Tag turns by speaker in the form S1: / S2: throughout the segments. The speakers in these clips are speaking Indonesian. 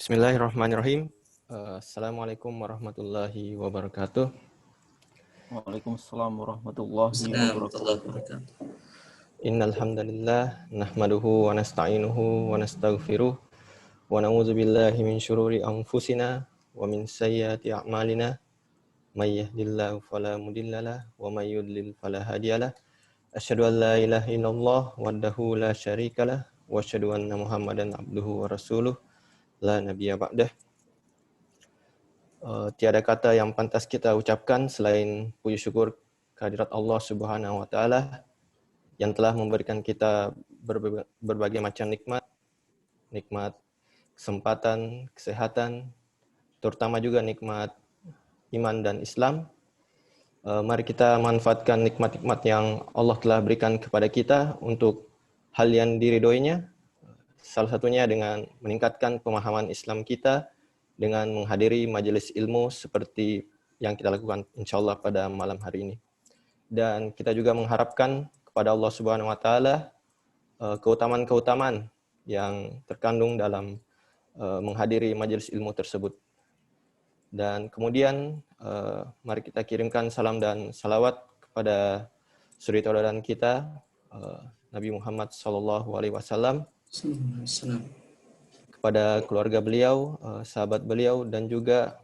S1: Bismillahirrahmanirrahim. Assalamualaikum warahmatullahi wabarakatuh.
S2: Waalaikumsalam warahmatullahi wabarakatuh.
S1: Innal hamdalillah nahmaduhu wa nasta'inuhu wa nastaghfiruh wa na'udzu billahi min syururi anfusina wa min sayyiati a'malina. May yahdihillahu fala mudhillalah wa may yudlil fala hadiyalah. Asyhadu an la ilaha illallah wahdahu la syarikalah wa asyhadu anna Muhammadan abduhu wa rasuluh la nabiyya ba'dah. Tiada kata yang pantas kita ucapkan selain puji syukur kehadirat Allah Subhanahu wa taala yang telah memberikan kita berbagai macam nikmat kesempatan, kesehatan, terutama juga nikmat iman dan Islam. Mari kita manfaatkan nikmat-nikmat yang Allah telah berikan kepada kita untuk hal yang diridhoinya. Salah satunya dengan meningkatkan pemahaman Islam kita dengan menghadiri majelis ilmu seperti yang kita lakukan insyaallah pada malam hari ini. Dan kita juga mengharapkan kepada Allah Subhanahu wa taala keutamaan-keutamaan yang terkandung dalam menghadiri majelis ilmu tersebut. Dan kemudian mari kita kirimkan salam dan salawat kepada suri tauladan kita Nabi Muhammad SAW, kepada keluarga beliau, sahabat beliau, dan juga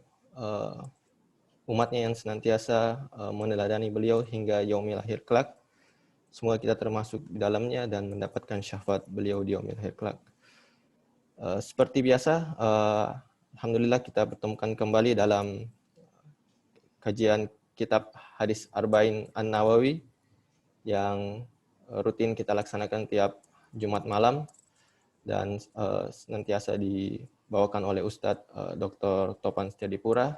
S1: umatnya yang senantiasa meneladani beliau hingga yaumil akhir kelak. Semoga kita termasuk di dalamnya dan mendapatkan syafaat beliau di yaumil akhir kelak. Seperti biasa, alhamdulillah kita bertemukan kembali dalam kajian kitab Hadis Arba'in An-Nawawi yang rutin kita laksanakan tiap Jumat malam dan senantiasa dibawakan oleh Ustadz Dr. Topan Setiadipura.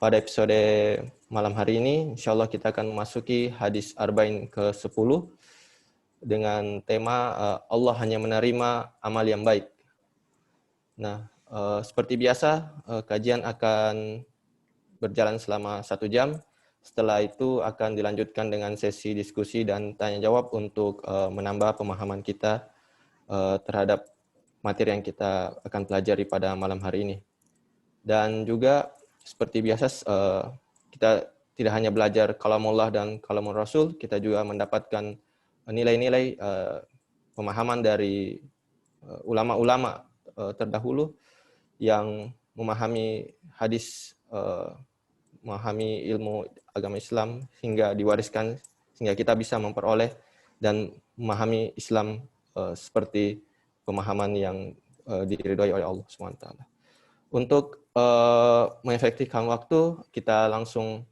S1: Pada episode malam hari ini, insya Allah kita akan memasuki hadis Arba'in ke-10 dengan tema Allah hanya menerima amal yang baik. Nah, seperti biasa, kajian akan berjalan selama 1 jam. Setelah itu akan dilanjutkan dengan sesi diskusi dan tanya jawab untuk menambah pemahaman kita terhadap materi yang kita akan pelajari pada malam hari ini. Dan juga seperti biasa kita tidak hanya belajar kalamullah dan kalamul Rasul, kita juga mendapatkan nilai-nilai pemahaman dari ulama-ulama terdahulu yang memahami hadis, memahami ilmu agama Islam hingga diwariskan sehingga kita bisa memperoleh dan memahami Islam seperti pemahaman yang diridhoi oleh Allah SWT. Untuk mengefektifkan waktu, kita langsung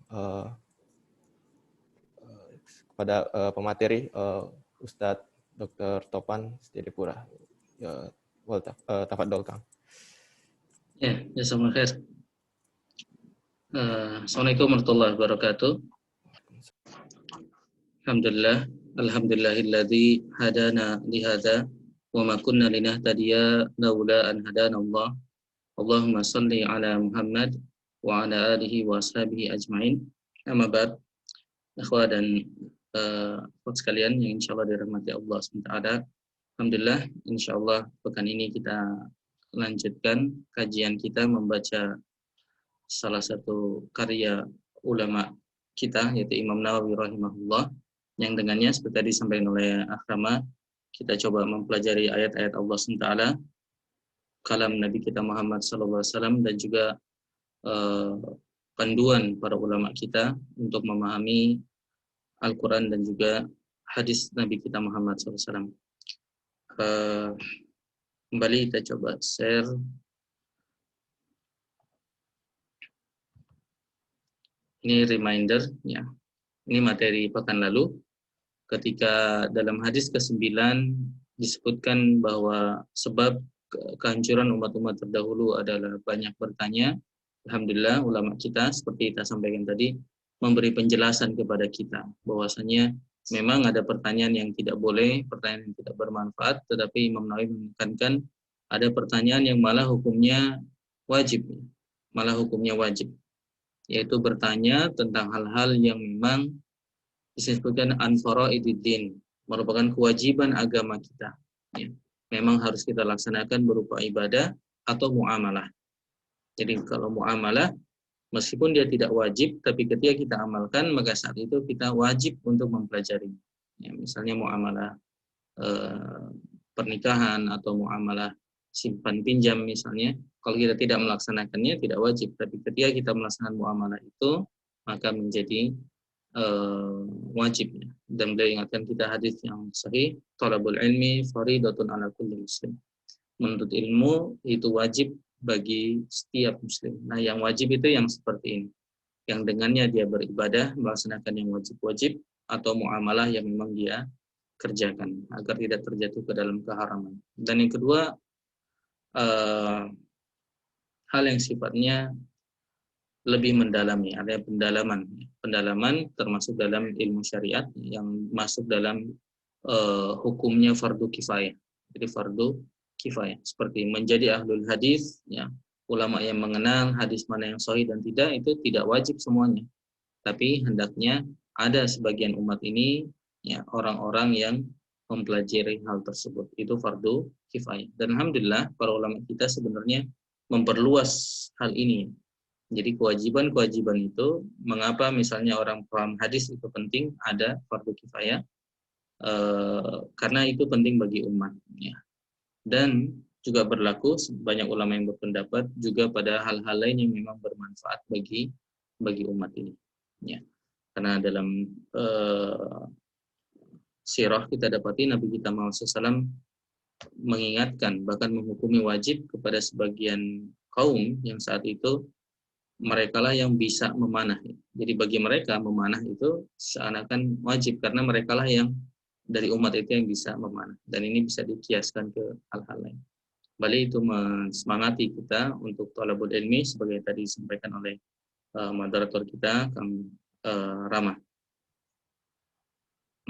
S1: kepada pemateri Ustadz Dr. Topan Setiadipura. Tafadhol, Kang.
S3: Ya, jazakumullah khair. Assalamualaikum warahmatullahi wabarakatuh. Alhamdulillahilladzi hadana lihada wa ma kunna linahtadiya laula an hadana Allah. Allahumma shalli ala Muhammad wa ala alihi wa ashabihi ajmain. Amma ba'd. Akhwat dan akhwat sekalian yang insyaallah dirahmati Allah SWT. Alhamdulillah, insyaallah pekan ini kita lanjutkan kajian kita membaca salah satu karya ulama kita yaitu Imam Nawawi rahimahullah, yang dengannya seperti tadi disampaikan oleh Akrama, kita coba mempelajari ayat-ayat Allah SWT, kalam Nabi kita Muhammad SAW, dan juga panduan para ulama kita untuk memahami Al-Quran dan juga hadis Nabi kita Muhammad SAW. Kembali kita coba share. Ini reminder, ya. Ini materi pekan lalu. Ketika dalam hadis ke-9 disebutkan bahwa sebab kehancuran umat-umat terdahulu adalah banyak bertanya. Alhamdulillah ulama kita seperti kita sampaikan tadi memberi penjelasan kepada kita bahwasanya memang ada pertanyaan yang tidak boleh, pertanyaan yang tidak bermanfaat, tetapi Imam Nawawi menekankan ada pertanyaan yang malah hukumnya wajib, yaitu bertanya tentang hal-hal yang memang disebutkan an faraididdin, merupakan kewajiban agama kita, ya. Memang harus kita laksanakan berupa ibadah atau muamalah. Jadi kalau muamalah, meskipun dia tidak wajib, tapi ketika kita amalkan, maka saat itu kita wajib untuk mempelajari. Ya, misalnya muamalah pernikahan atau muamalah simpan pinjam misalnya, kalau kita tidak melaksanakannya tidak wajib, tapi ketika kita melaksanakan muamalah itu maka menjadi wajib. Dan beliau ingatkan kita hadis yang sahih, thalabul ilmi faridatun ala kulli muslim. Menuntut ilmu itu wajib bagi setiap muslim. Nah, yang wajib itu yang seperti ini, yang dengannya dia beribadah, melaksanakan yang wajib-wajib atau muamalah yang memang dia kerjakan agar tidak terjatuh ke dalam keharaman. Dan yang kedua, hal yang sifatnya lebih mendalami, ada pendalaman termasuk dalam ilmu syariat yang masuk dalam hukumnya fardu kifayah. Jadi fardu kifayah seperti menjadi ahlul hadis, ya, ulama yang mengenal hadis mana yang sahih dan tidak, itu tidak wajib semuanya, tapi hendaknya ada sebagian umat ini, ya, orang-orang yang mempelajari hal tersebut, itu fardu kifayah. Dan alhamdulillah para ulama kita sebenarnya memperluas hal ini. Jadi kewajiban-kewajiban itu, mengapa misalnya orang paham hadis itu penting, ada fardu kifayah, karena itu penting bagi umat, ya. Dan juga berlaku banyak ulama yang berpendapat juga pada hal-hal lain yang memang bermanfaat bagi umat ini, ya. Karena dalam sirah kita dapati Nabi kita Muhammad SAW mengingatkan, bahkan menghukumi wajib kepada sebagian kaum yang saat itu mereka lah yang bisa memanah. Jadi bagi mereka memanah itu seakan-akan wajib, karena mereka lah yang dari umat itu yang bisa memanah. Dan ini bisa dikiaskan ke hal-hal lain. Balik itu mensemangati kita untuk thalabul ilmi sebagai tadi disampaikan oleh moderator kita, Kang Rama.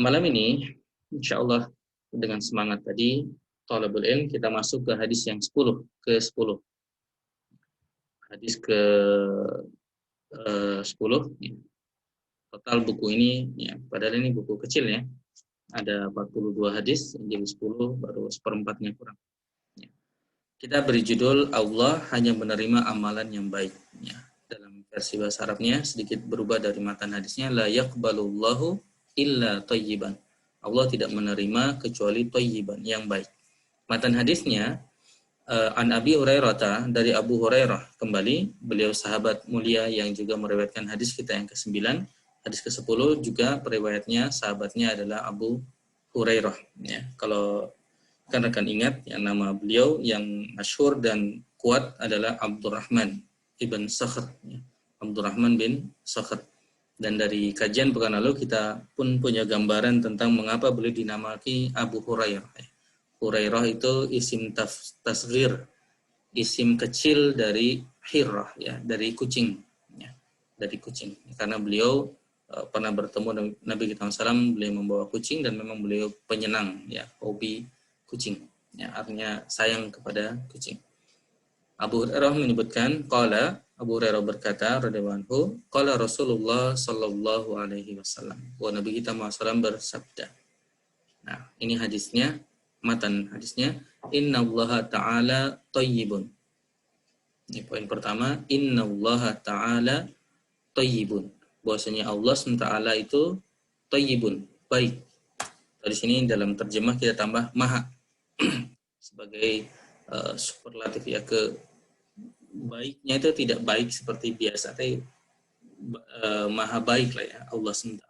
S3: Malam ini, insya Allah dengan semangat tadi thalabul ilm, kita masuk ke hadis yang ke-10. Hadis ke-10. Ya. Total buku ini, ya, padahal ini buku kecil, ya. Ada 42 hadis, jadi 10 baru seperempatnya kurang. Ya. Kita beri judul Allah hanya menerima amalan yang baik. Ya. Dalam versi bahasa Arabnya sedikit berubah dari matan hadisnya, la yaqbalullahu illa thayyiban. Allah tidak menerima kecuali thayyiban, yang baik. Matan hadisnya an Abi Hurairah, dari Abu Hurairah, kembali beliau sahabat mulia yang juga meriwayatkan hadis kita yang ke-9. Hadis ke-10 juga periwayatnya sahabatnya adalah Abu Hurairah, ya. Kalau rekan-rekan ingat, yang nama beliau yang masyhur dan kuat adalah Abdurrahman ibn Sakhr, ya. Abdurrahman bin Sakhr. Dan dari kajian pekan lalu kita pun punya gambaran tentang mengapa beliau dinamai Abu Hurairah. Hurairah itu isim tasghir, isim kecil dari hirrah, ya, dari kucing, ya, dari kucing. Karena beliau pernah bertemu Nabi kita SAW, beliau membawa kucing dan memang beliau penyenang, ya, hobi kucing, ya, artinya sayang kepada kucing. Abu Hurairah menyebutkan, Abu Hurairah berkata radhiyallahu anhu, qala Rasulullah sallallahu alaihi wasallam, wa Nabi kita SAW bersabda. Nah, ini hadisnya, matan hadisnya, innallaha ta'ala thayyibun. Ini poin pertama, innallaha ta'ala thayyibun. Bahwasanya Allah SWT itu thayyibun, baik. Di sini dalam terjemah kita tambah maha sebagai superlatif, ya, ke baiknya itu tidak baik seperti biasa, tapi maha baik lah, ya, Allah SWT.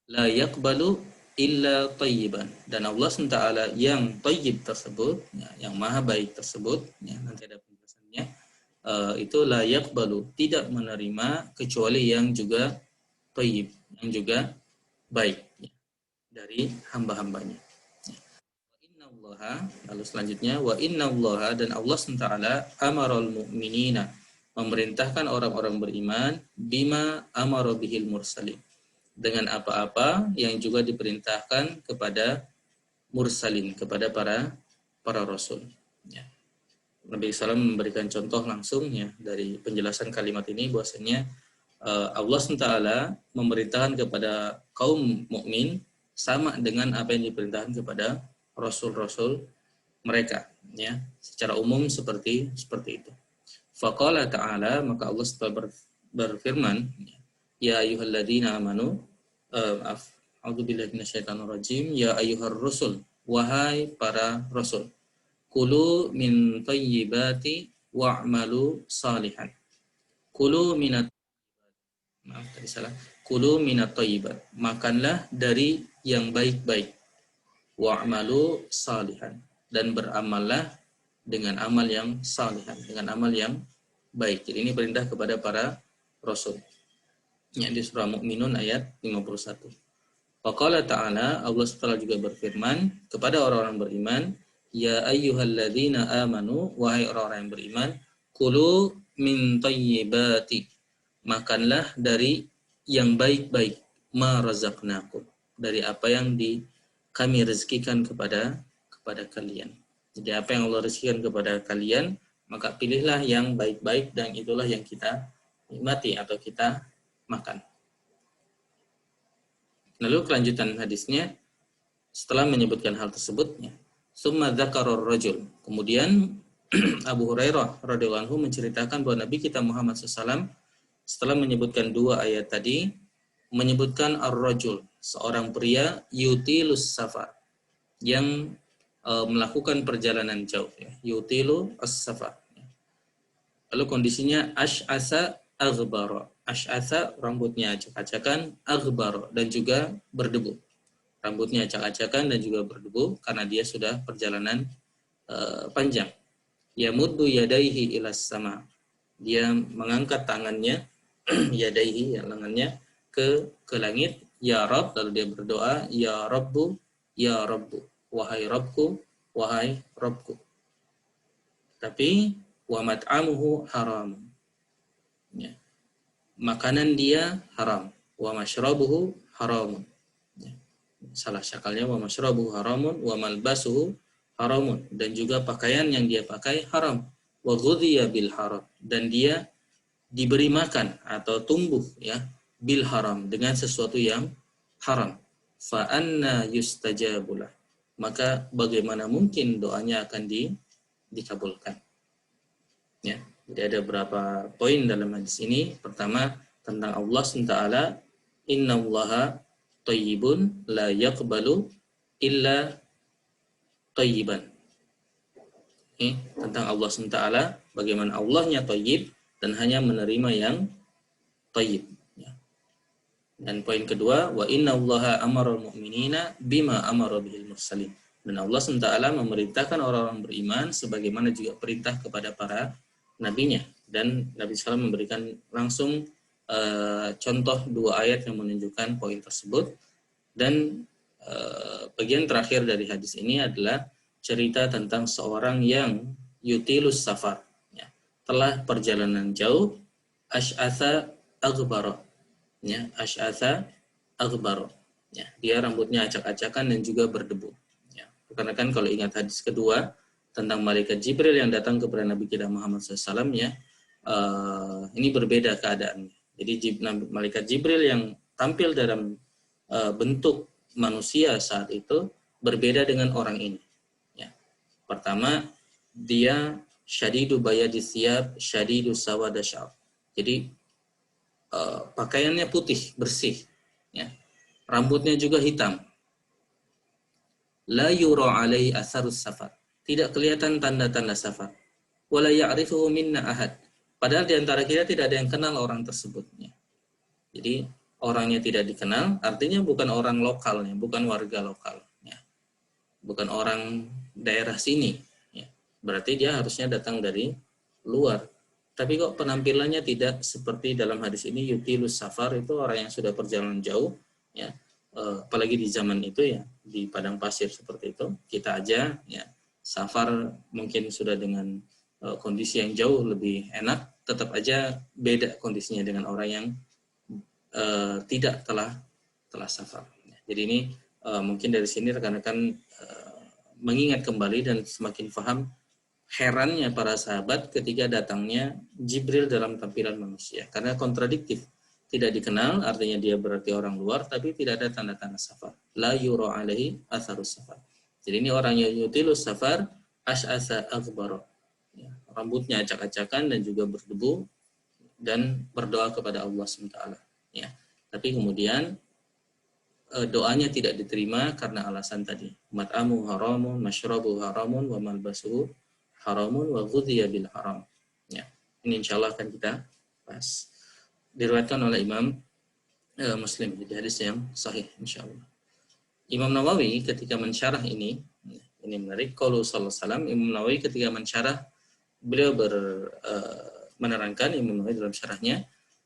S3: La yaqbalu illa thayyiban, dan Allah SWT yang thayyib tersebut, ya, yang maha baik tersebut, ya, nanti ada penjelasannya, itu la yaqbalu, tidak menerima kecuali yang juga thayyib, yang juga baik, ya, dari hamba-hambanya. Lalu selanjutnya, wa innallaha, dan Allah SWT amaral mu'minina, memerintahkan orang-orang beriman, bima amara bihil mursalin, dengan apa-apa yang juga diperintahkan kepada mursalin, kepada para rasul, ya. Nabi SAW memberikan contoh langsung, ya, dari penjelasan kalimat ini, bahwasanya Allah SWT memerintahkan kepada kaum mukmin sama dengan apa yang diperintahkan kepada rasul-rasul mereka, ya, secara umum seperti itu. Faqala ta'ala, maka Allah setelah berfirman, ya ayyuhalladzina amanu, a'udzubillahi minasyaitonir rajim, ya ayyuhar rusul, wahai para rasul, kulu min thayyibati wa'malu salihan. Kulu minat, maaf tadi salah. Kulu minat thayyibat, makanlah dari yang baik-baik. Wa'malu salihan, dan beramallah dengan amal yang salihan, dengan amal yang baik. Jadi ini perintah kepada para rasul. Ya, di surah Mu'minun ayat 51. Waqala ta'ala, Allah SWT juga berfirman kepada orang-orang beriman, ya ayyuhalladzina amanu, wahai orang-orang yang beriman, kulu min thayyibati, makanlah dari yang baik-baik, ma razaqnakum, dari apa yang kami rezekikan kepada kalian. Jadi apa yang Allah rezekikan kepada kalian, maka pilihlah yang baik-baik dan itulah yang kita nikmati atau kita makan. Lalu kelanjutan hadisnya, setelah menyebutkan hal tersebutnya, summa dzakaror rajul. Kemudian Abu Hurairah radhiyallahu anhu menceritakan bahwa Nabi kita Muhammad SAW setelah menyebutkan dua ayat tadi, menyebutkan ar-rajul, seorang pria yutilus safar, yang melakukan perjalanan jauh, ya. Yutilu as-safar. Lalu kondisinya ash'asa aghbara. Ash'asa, rambutnya acak-acakan, aghbara, dan juga berdebu. Rambutnya acak-acakan dan juga berdebu karena dia sudah perjalanan panjang. Yamuddu yadaihi ilas sama. Dia mengangkat tangannya, yadaihi, ya, lengannya ke langit. Ya Rabb, lalu dia berdoa, ya Rabbu, ya Rabbu. Wahai Rabbku, wahai Rabbku. Tapi wa mat'amuhu haram. Ya. Makanan dia haram. Wa mashrabuhu haramun. Ya. Salah syakalnya wa mashrabuhu haramun wa malbasuhu haramun, dan juga pakaian yang dia pakai haram. Wa ghudhiya bil haram, dan dia diberi makan atau tumbuh, ya, bil haram, dengan sesuatu yang haram. Fa anna yustajabulah, maka bagaimana mungkin doanya akan dikabulkan. Ya, jadi ada beberapa poin dalam hadis ini. Pertama, tentang Allah SWT, innallaha thayyibun la yaqbalu illa thayyiban. Tentang Allah SWT, bagaimana Allahnya thayyib dan hanya menerima yang thayyib. Dan poin kedua, wa innallaha amaral mu'minina bima amara bihil mursalin. Dan Allah SWT memerintahkan orang-orang beriman sebagaimana juga perintah kepada para nabinya. Dan Nabi SAW memberikan langsung contoh dua ayat yang menunjukkan poin tersebut. Dan bagian terakhir dari hadis ini adalah cerita tentang seorang yang yutilus safar, ya, telah perjalanan jauh, ash'atha aghbara. Ya, ash'atha aghbara. Ya, dia rambutnya acak-acakan dan juga berdebu. Ya, karena kan kalau ingat hadis kedua tentang malaikat Jibril yang datang kepada Nabi kita Muhammad SAW, ya, ini berbeda keadaannya. Jadi malaikat Jibril yang tampil dalam bentuk manusia saat itu berbeda dengan orang ini. Ya. Pertama, dia syadidu bayadis thiyab, syadidu sawada sya'ab. Jadi pakaiannya putih, bersih, ya. Rambutnya juga hitam. La yura alaihi atharus safar. Tidak kelihatan tanda-tanda safar. Wala ya'rifuhu minna ahad. Padahal di antara kita tidak ada yang kenal orang tersebut, ya. Jadi orangnya tidak dikenal, artinya bukan orang lokalnya, bukan warga lokal, ya. Bukan orang daerah sini, ya. Berarti dia harusnya datang dari luar. Tapi kok penampilannya tidak seperti dalam hadis ini, yutilus safar, itu orang yang sudah perjalanan jauh, ya. Apalagi di zaman itu, ya, di padang pasir seperti itu, kita aja, ya, safar mungkin sudah dengan kondisi yang jauh lebih enak, tetap aja beda kondisinya dengan orang yang tidak telah safar. Jadi ini mungkin dari sini rekan-rekan mengingat kembali dan semakin paham herannya para sahabat ketika datangnya Jibril dalam tampilan manusia, karena kontradiktif. Tidak dikenal artinya dia berarti orang luar, tapi tidak ada tanda-tanda safar. La yura alaihi atharus safar. Jadi ini orang yang yutilus safar, ash'asa aghbara. Ya, rambutnya acak-acakan dan juga berdebu dan berdoa kepada Allah SWT. Ya. Tapi kemudian doanya tidak diterima karena alasan tadi. Mat'amu haramun, masyrabu haramun, wa malbasuhu haramun, wa ghudhiya bil haram. Ya. Ini insyaallah akan kita bahas. Diriwayatkan oleh Imam Muslim, jadi hadis yang sahih insyaallah. Imam Nawawi ketika mensyarah ini menarik. Qaulu sallallahu alaihi wasallam, Imam Nawawi ketika mensyarah, beliau menerangkan Imam Nawawi dalam syarahnya,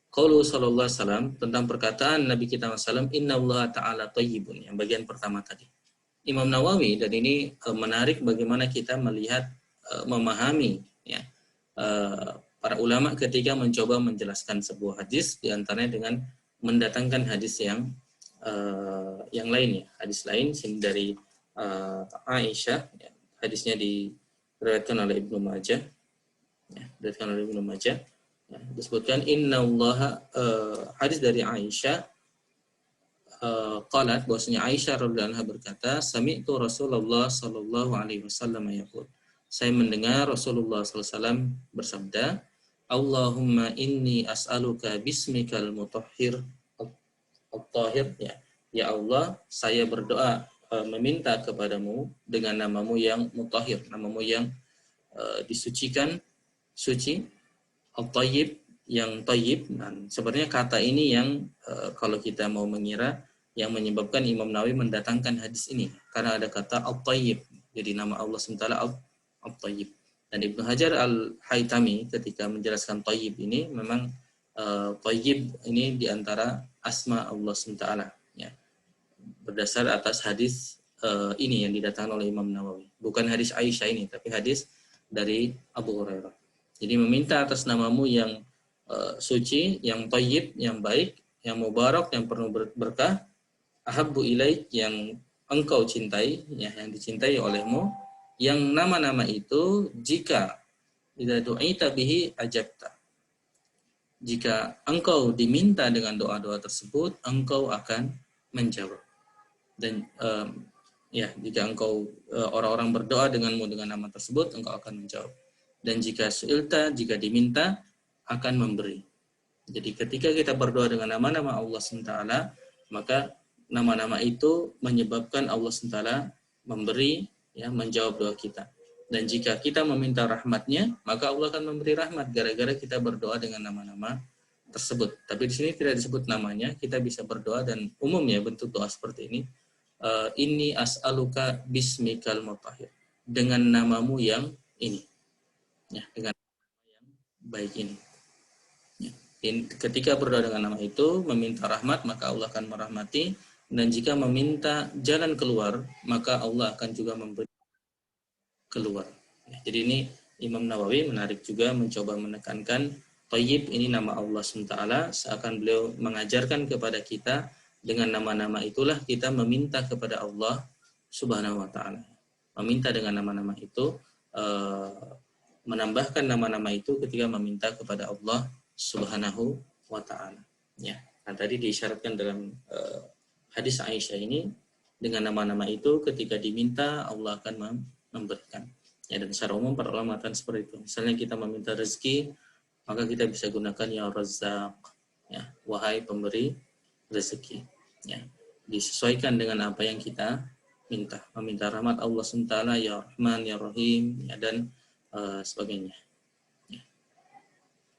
S3: qaulu sallallahu alaihi wasallam tentang perkataan Nabi kita sallallahu innallaha ta'ala thayyibun, yang bagian pertama tadi. Imam Nawawi, dan ini menarik bagaimana kita melihat memahami ya para ulama ketika mencoba menjelaskan sebuah hadis, diantaranya dengan mendatangkan hadis yang lainnya, hadis lain dari Aisyah, ya, hadisnya diriwayatkan oleh Ibnu Majah, ya, ya, disebutkan innallaha, hadis dari Aisyah, qalat, bahwasanya Aisyah radhiyallahu anha berkata, sami'tu Rasulullah sallallahu alaihi wasallam yaqul, saya mendengar Rasulullah sallallahu alaihi wasallam bersabda, Allahumma inni as'aluka bismikal mutahhir at-tahir, ya Allah, saya berdoa meminta kepadamu dengan namamu yang mutahhir, namamu yang disucikan, suci, at-tayyib, yang tayyib. Dan sebenarnya kata ini yang kalau kita mau mengira yang menyebabkan Imam Nawawi mendatangkan hadis ini, karena ada kata at-tayyib, jadi nama Allah SWT at-tayyib. Dan Ibnu Hajar al-Haytami ketika menjelaskan tayyib ini, memang tayyib ini diantara asma Allah SWT, ya, berdasar atas hadis ini yang didatangkan oleh Imam Nawawi. Bukan hadis Aisyah ini, tapi hadis dari Abu Hurairah. Jadi meminta atas namamu yang suci, yang tayyib, yang baik, yang mubarak, yang penuh berkah, ahabbu ilaik, yang engkau cintai, ya, yang dicintai olehmu, yang nama-nama itu jika idza du'ita bihi ajabta, jika engkau diminta dengan doa-doa tersebut, engkau akan menjawab. Dan ya, jika engkau orang-orang berdoa denganmu dengan nama tersebut, engkau akan menjawab. Dan jika su'ilta, jika diminta, akan memberi. Jadi ketika kita berdoa dengan nama-nama Allah SWT, maka nama-nama itu menyebabkan Allah SWT memberi, ya, menjawab doa kita. Dan jika kita meminta rahmatnya, maka Allah akan memberi rahmat gara-gara kita berdoa dengan nama-nama tersebut. Tapi di sini tidak disebut namanya, kita bisa berdoa, dan umumnya bentuk doa seperti ini, inni as'aluka bismikal mutahhir, dengan namamu yang ini, ya, dengan nama yang baik ini. Ya. Ketika berdoa dengan nama itu, meminta rahmat, maka Allah akan merahmati, dan jika meminta jalan keluar, maka Allah akan juga memberi keluar. Ya, jadi ini Imam Nawawi menarik juga mencoba menekankan Thayyib ini nama Allah SWT, seakan beliau mengajarkan kepada kita dengan nama-nama itulah kita meminta kepada Allah Subhanahu wa taala. Meminta dengan nama-nama itu, menambahkan nama-nama itu ketika meminta kepada Allah Subhanahu wa taala. Ya. Nah, tadi diisyaratkan dalam hadis Aisyah ini, dengan nama-nama itu ketika diminta Allah akan memberikan. Ya, dan secara umum para ulama mengatakan seperti itu. Misalnya kita meminta rezeki, maka kita bisa gunakan ya Razzaq, ya, wahai pemberi rezeki. Ya, disesuaikan dengan apa yang kita minta. Meminta rahmat Allah SWT, ya Rahman, ya Rahim, ya, dan sebagainya. Ya.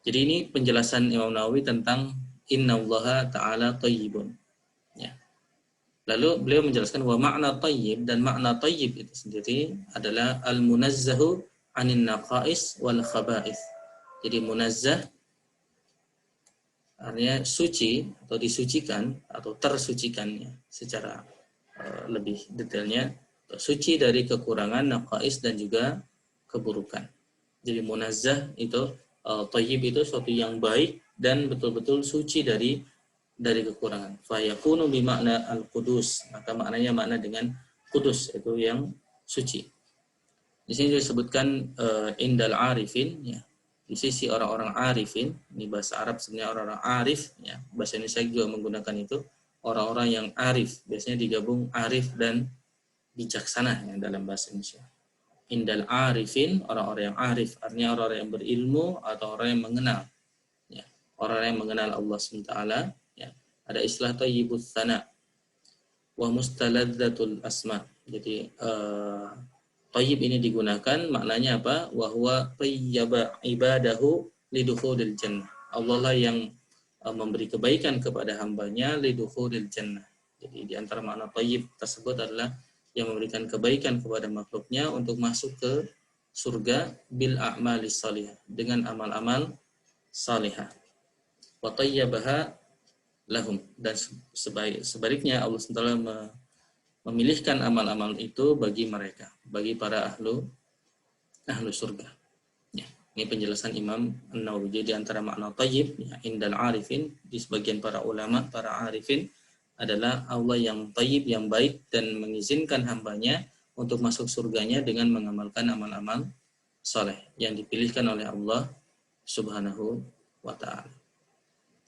S3: Jadi ini penjelasan Imam Nawawi tentang innallaha ta'ala thayyibun. Ya. Lalu beliau menjelaskan bahwa makna thayyib, dan makna thayyib itu sendiri adalah al-munazzahu anin naqais wal khaba'ith. Jadi munazzah artinya suci atau disucikan atau tersucikannya secara lebih detailnya, suci dari kekurangan, naqais, dan juga keburukan. Jadi munazzah itu thayyib itu suatu yang baik dan betul-betul suci dari kekurangan. Fa yakunu bi makna al-qudus, maka maknanya makna dengan kudus, itu yang suci. Di sini disebutkan indal arifin, ya, di sisi orang-orang arifin. Ini bahasa Arab sebenarnya orang-orang arif, ya, bahasa Indonesia juga menggunakan itu, orang-orang yang arif, biasanya digabung arif dan bijaksana, ya, dalam bahasa Indonesia. indal arifin, orang-orang yang arif, artinya orang-orang yang berilmu atau orang yang mengenal, ya, orang yang mengenal Allah SWT, ya. Ada istilah thayyibus sana wa mustaladzatul asma. Jadi thayyib ini digunakan maknanya apa? Wa huwa thayyaba ibadahu lidukhulil jannah. Allah lah yang memberi kebaikan kepada hambanya lidukhulil jannah. Jadi di antara makna thayyib tersebut adalah yang memberikan kebaikan kepada makhluknya untuk masuk ke surga bil a'malis salihah, dengan amal-amal salihah. Wa tayyabaha lahum, dan sebaliknya Allah SWT memilihkan amal-amal itu bagi mereka, bagi para ahlu surga. Ya, ini penjelasan Imam An-Nawawi. Jadi antara makna tayyib, ya, indal arifin, di sebagian para ulama, para arifin adalah Allah yang tayyib, yang baik, dan mengizinkan hambanya untuk masuk surganya dengan mengamalkan amal-amal saleh yang dipilihkan oleh Allah Subhanahu wa ta'ala.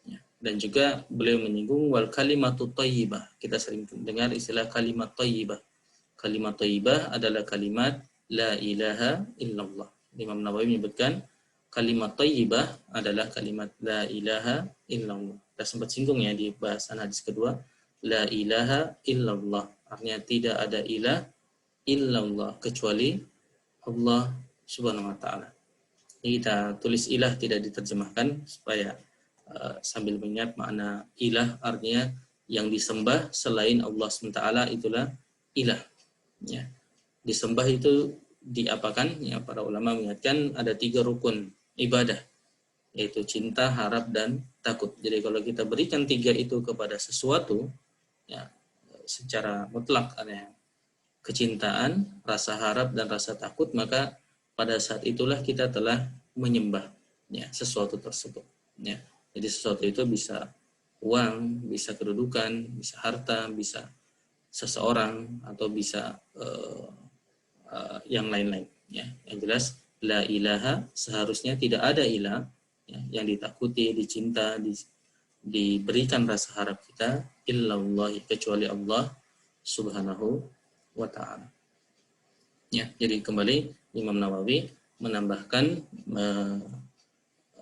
S3: Ya. Dan juga beliau menyinggung wal kalimatut thayyibah. Kita sering dengar istilah kalimat thayyibah. Kalimat thayyibah adalah kalimat la ilaha illallah. Imam Nawawi menyebutkan kalimat thayyibah adalah kalimat la ilaha illallah. Kita sempat singgung ya di bahasan hadis kedua. La ilaha illallah, artinya tidak ada ilah illallah kecuali Allah Subhanahu wa ta'ala. Kita tulis ilah tidak diterjemahkan supaya sambil mengingat makna ilah, artinya yang disembah selain Allah SWT, itulah ilah. Ya. Disembah itu diapakan? Ya, para ulama mengingatkan ada 3 rukun ibadah, yaitu cinta, harap, dan takut. Jadi kalau kita berikan 3 itu kepada sesuatu, ya, secara mutlak, ada kecintaan, rasa harap, dan rasa takut, maka pada saat itulah kita telah menyembah, ya, sesuatu tersebut. Ya. Jadi sesuatu itu bisa uang, bisa kedudukan, bisa harta, bisa seseorang, atau bisa yang lain-lain. Ya. Yang jelas la ilaha, seharusnya tidak ada ilah, ya, yang ditakuti, dicinta, diberikan rasa harap kita illallah, kecuali Allah Subhanahu wa ta'ala. Ya, jadi kembali Imam Nawawi menambahkan,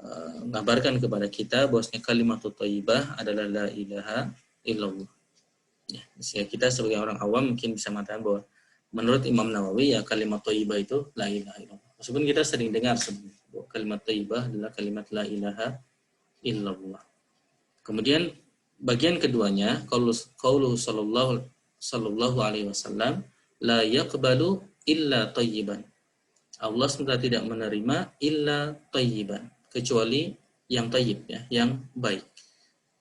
S3: mengabarkan kepada kita bahwasanya kalimatut thayyibah adalah la ilaha illallah. Ya, sehingga kita sebagai orang awam mungkin bisa mengatakan bahwa menurut Imam Nawawi ya kalimat thayyibah itu la ilaha illallah. Meskipun kita sering dengar sebelumnya bahwa kalimat thayyibah adalah kalimat la ilaha illallah. Kemudian bagian keduanya, qauluhu sallallahu alaihi wasallam, la yaqbalu illa thayyiban. Allah SWT tidak menerima illa thayyiban, kecuali yang thayyib, ya, yang baik.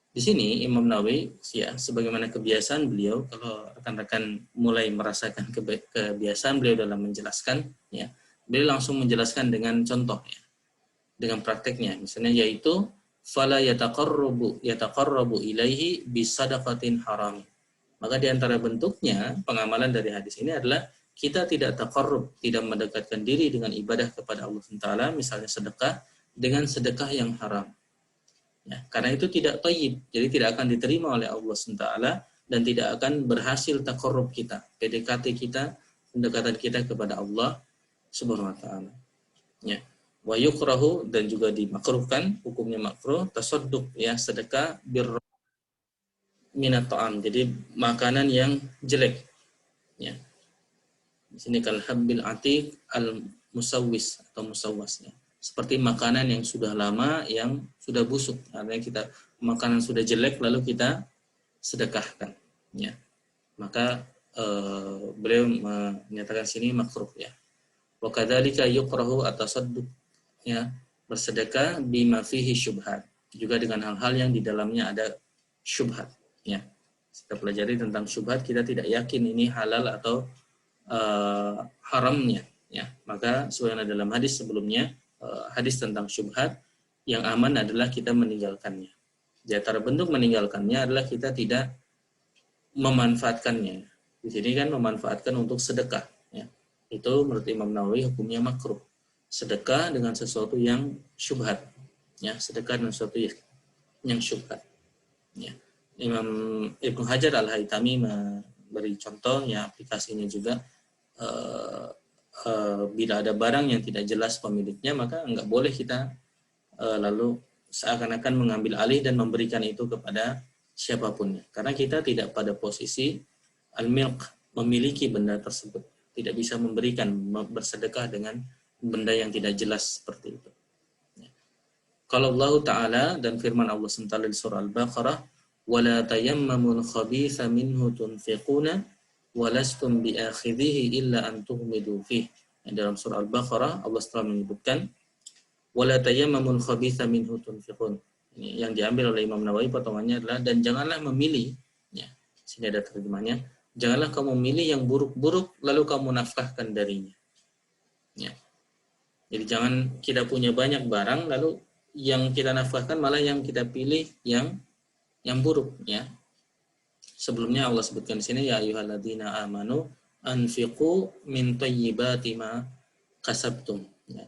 S3: Di sini Imam Nawawi, ya, sebagaimana kebiasaan beliau, kalau rekan-rekan mulai merasakan kebiasaan beliau dalam menjelaskan, ya, beliau langsung menjelaskan dengan contoh, ya, dengan prakteknya, misalnya yaitu fala yataqarrabu ilaihi bisadaqatin haram. Maka di antara bentuknya pengamalan dari hadis ini adalah kita tidak taqarrub, tidak mendekatkan diri dengan ibadah kepada Allah Taala, misalnya sedekah, dengan sedekah yang haram. Ya, karena itu tidak thayyib, jadi tidak akan diterima oleh Allah Taala dan tidak akan berhasil taqarrub kita, PDKT kita, pendekatan kita kepada Allah Subhanahu wa taala. Ya. Wa yukrahu, dan juga dimakruhkan, hukumnya makruh, tasadduq, ya, sedekah minat ta'am, jadi makanan yang jelek, ya. Di sini kal habbil atiq al musawwis atau musawwas, ya. Seperti makanan yang sudah lama, yang sudah busuk, artinya kita makanan sudah jelek lalu kita sedekahkan, ya. Maka beliau menyatakan sini makruh, ya. Wa kadzalika yukrahu at-tasadduq, ya, bersedekah bima fihi syubhat, juga dengan hal-hal yang di dalamnya ada syubhat, ya. Kita pelajari tentang syubhat, kita tidak yakin ini halal atau haramnya, ya. Maka sebagaimana dalam hadis sebelumnya, hadis tentang syubhat, yang aman adalah kita meninggalkannya. Di antara bentuk meninggalkannya adalah kita tidak memanfaatkannya. Di sini kan memanfaatkan untuk sedekah, ya. Itu menurut Imam Nawawi hukumnya makruh. Sedekah dengan sesuatu yang syubhat, ya, sedekah dengan sesuatu yang syubhat, ya. Imam Ibnu Hajar Al-Haytami memberi contoh, ya, aplikasinya juga bila ada barang yang tidak jelas pemiliknya, maka nggak boleh kita lalu seakan-akan mengambil alih dan memberikan itu kepada siapapun. Karena kita tidak pada posisi al-milk, memiliki benda tersebut. Tidak bisa memberikan, bersedekah dengan benda yang tidak jelas seperti itu. Kalau Allah Ta'ala dan firman Allah SWT di surah Al-Baqarah, وَلَا تَيَمَّمُوا الْخَبِيثَ مِنْهُ تُنْفِقُونَ وَلَسْتُمْ بِآخِذِهِ إِلَّا أَنْ تُغْمِدُوا فِيهِ. Dalam surah Al-Baqarah, Allah SWT menyebutkan, وَلَا تَيَمَّمُوا الْخَبِيثَ مِنْهُ تُنْفِقُونَ. Ini yang diambil oleh Imam Nawawi, potongannya adalah, dan janganlah memilih, ya, sini ada terjemahnya, janganlah kamu memilih yang buruk-buruk lalu kamu nafkahkan darinya. Ya. Jadi jangan kita punya banyak barang lalu yang kita nafkahkan malah yang kita pilih yang buruk, ya. Sebelumnya Allah sebutkan di sini, ya ayyuhalladzina amanu anfiqu min thayyibati ma kasabtum. Ya.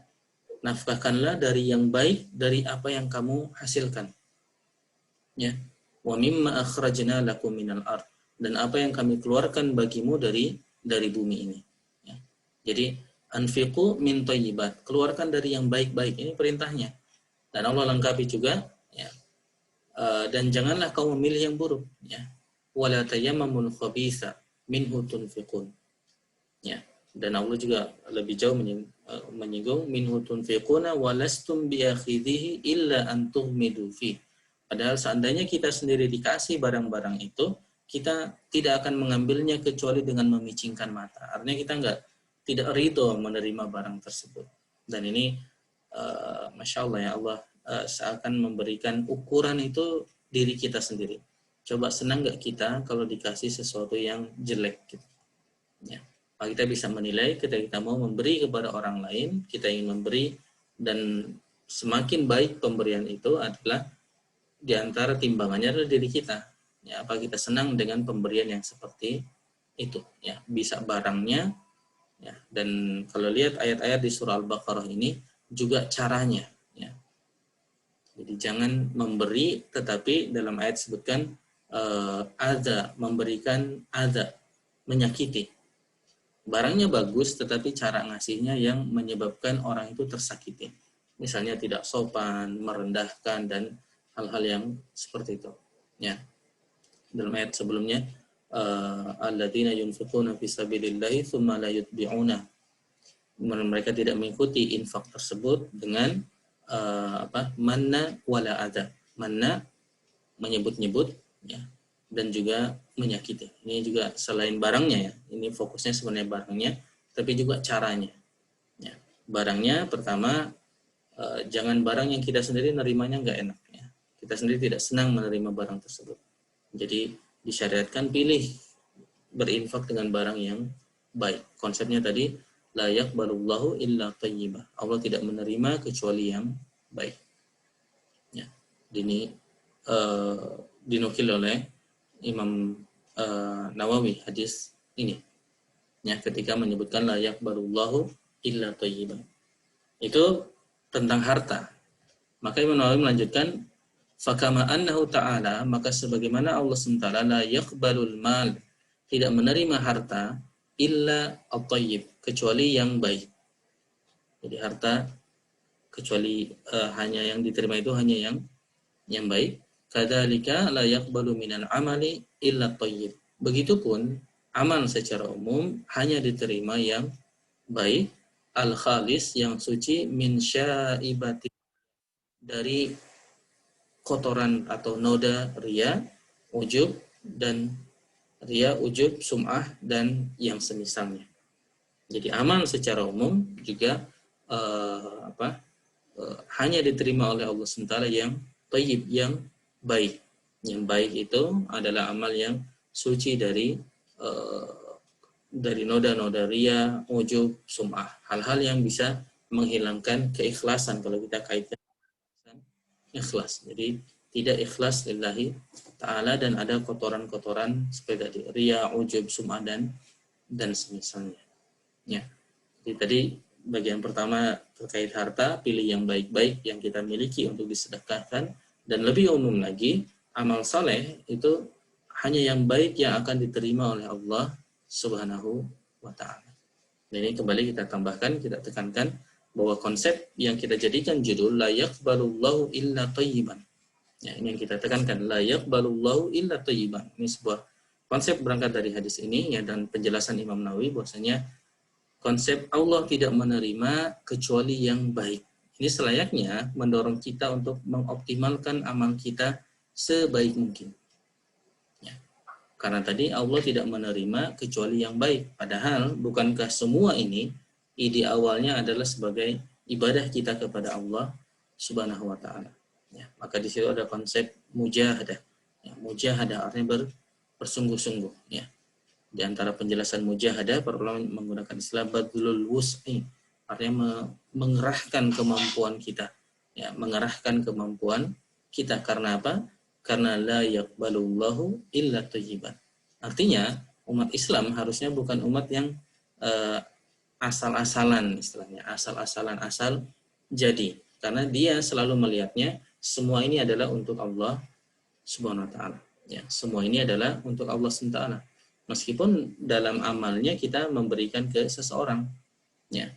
S3: Nafkahkanlah dari yang baik dari apa yang kamu hasilkan. Ya. Wa mimma akhrajna lakum minal ard, dan apa yang kami keluarkan bagimu dari bumi ini. Ya. Jadi anfiqu min thayyibat, keluarkan dari yang baik-baik, ini perintahnya. Dan Allah lengkapi juga, ya. Dan janganlah kamu memilih yang buruk, ya. Wala tayammamul khabitha minhu tunfiqun. Ya. Dan Allah juga lebih jauh menyinggung minhu tunfiquna walastum biakhidhihi illa an tughmidu fi. Padahal seandainya kita sendiri dikasih barang-barang itu, kita tidak akan mengambilnya kecuali dengan memicingkan mata. Artinya kita tidak ridho menerima barang tersebut. Dan ini Masya Allah, ya Allah, seakan memberikan ukuran itu diri kita sendiri. Coba senang nggak kita kalau dikasih sesuatu yang jelek gitu. Ya. Kita bisa menilai ketika kita mau memberi kepada orang lain, kita ingin memberi, dan semakin baik pemberian itu adalah di antara timbangannya adalah diri kita. Ya, apa kita senang dengan pemberian yang seperti itu, ya, bisa barangnya, ya. Dan kalau lihat ayat-ayat di surah Al-Baqarah ini juga caranya, ya. Jadi jangan memberi tetapi dalam ayat sebutkan adza, memberikan adza, menyakiti. Barangnya bagus tetapi cara ngasihnya yang menyebabkan orang itu tersakiti. Misalnya tidak sopan, merendahkan, dan hal-hal yang seperti itu. Ya. Dalam ayat sebelumnya, alladzina yunfiquna fi sabilillahi tsumma la yutbi'una. Mereka tidak mengikuti infak tersebut dengan manna wala adza. Manna menyebut-nyebut, ya, dan juga menyakiti. Ini juga selain barangnya, ya. Ini fokusnya sebenarnya barangnya, tapi juga caranya. Ya. Barangnya pertama, jangan barang yang kita sendiri nerimanya nggak enak, ya. Kita sendiri tidak senang menerima barang tersebut. Jadi disyariatkan pilih berinfak dengan barang yang baik. Konsepnya tadi, la yaqbalullahu illa thayyibah. Allah tidak menerima kecuali yang baik. Ya. Ini dinukil oleh Imam Nawawi hadis ini. Ya, ketika menyebutkan la yaqbalullahu illa thayyibah. Itu tentang harta. Maka Imam Nawawi melanjutkan, fakama annahu ta'ala, maka sebagaimana Allah SWT la yaqbalul mal, tidak menerima harta illa at-thayyib, kecuali yang baik. Jadi harta kecuali hanya yang diterima itu hanya yang baik. Kadzalika la yaqbalu minal amali illa at-thayyib. Begitupun amal secara umum hanya diterima yang baik, al-khalis, yang suci, min syaibati, dari kotoran atau noda riya, ujub, dan riya, ujub, sum'ah, dan yang semisalnya. Jadi amal secara umum juga hanya diterima oleh Allah SWT yang thayyib, yang baik. Yang baik itu adalah amal yang suci dari noda-noda riya, ujub, sum'ah. Hal-hal yang bisa menghilangkan keikhlasan kalau kita kaitkan ikhlas. Jadi tidak ikhlas lillahi ta'ala dan ada kotoran-kotoran seperti tadi, riya, ujub, sum'ah, dan semisalnya. Ya. Jadi tadi bagian pertama terkait harta, pilih yang baik-baik yang kita miliki untuk disedekahkan, dan lebih umum lagi, amal saleh itu hanya yang baik yang akan diterima oleh Allah Subhanahu wa ta'ala. Ini kembali kita tambahkan, kita tekankan bahwa konsep yang kita jadikan judul la yaqbalullahu illa thayyiban. Ya, ini yang kita tekankan, la yaqbalullahu illa thayyiban. Ini sebuah konsep berangkat dari hadis ini ya, dan penjelasan Imam Nawawi bahwasanya konsep Allah tidak menerima kecuali yang baik. Ini selayaknya mendorong kita untuk mengoptimalkan amal kita sebaik mungkin. Ya. Karena tadi Allah tidak menerima kecuali yang baik. Padahal bukankah semua ini ide awalnya adalah sebagai ibadah kita kepada Allah Subhanahu wa taala. Ya, maka di situ ada konsep mujahadah. Ya, mujahadah artinya bersungguh-sungguh. Ya. Di antara penjelasan mujahadah, para ulama menggunakan istilah badlul wus'i, artinya mengerahkan kemampuan kita. Ya, mengerahkan kemampuan kita. Karena apa? Karena la yaqbalullahu illa thayyiban. Artinya umat Islam harusnya bukan umat yang asal-asalan, istilahnya asal-asalan, asal jadi. Karena dia selalu melihatnya semua ini adalah untuk Allah Subhanahu wa taala. Ya, semua ini adalah untuk Allah Subhanahu wa taala. Meskipun dalam amalnya kita memberikan ke seseorang, ya.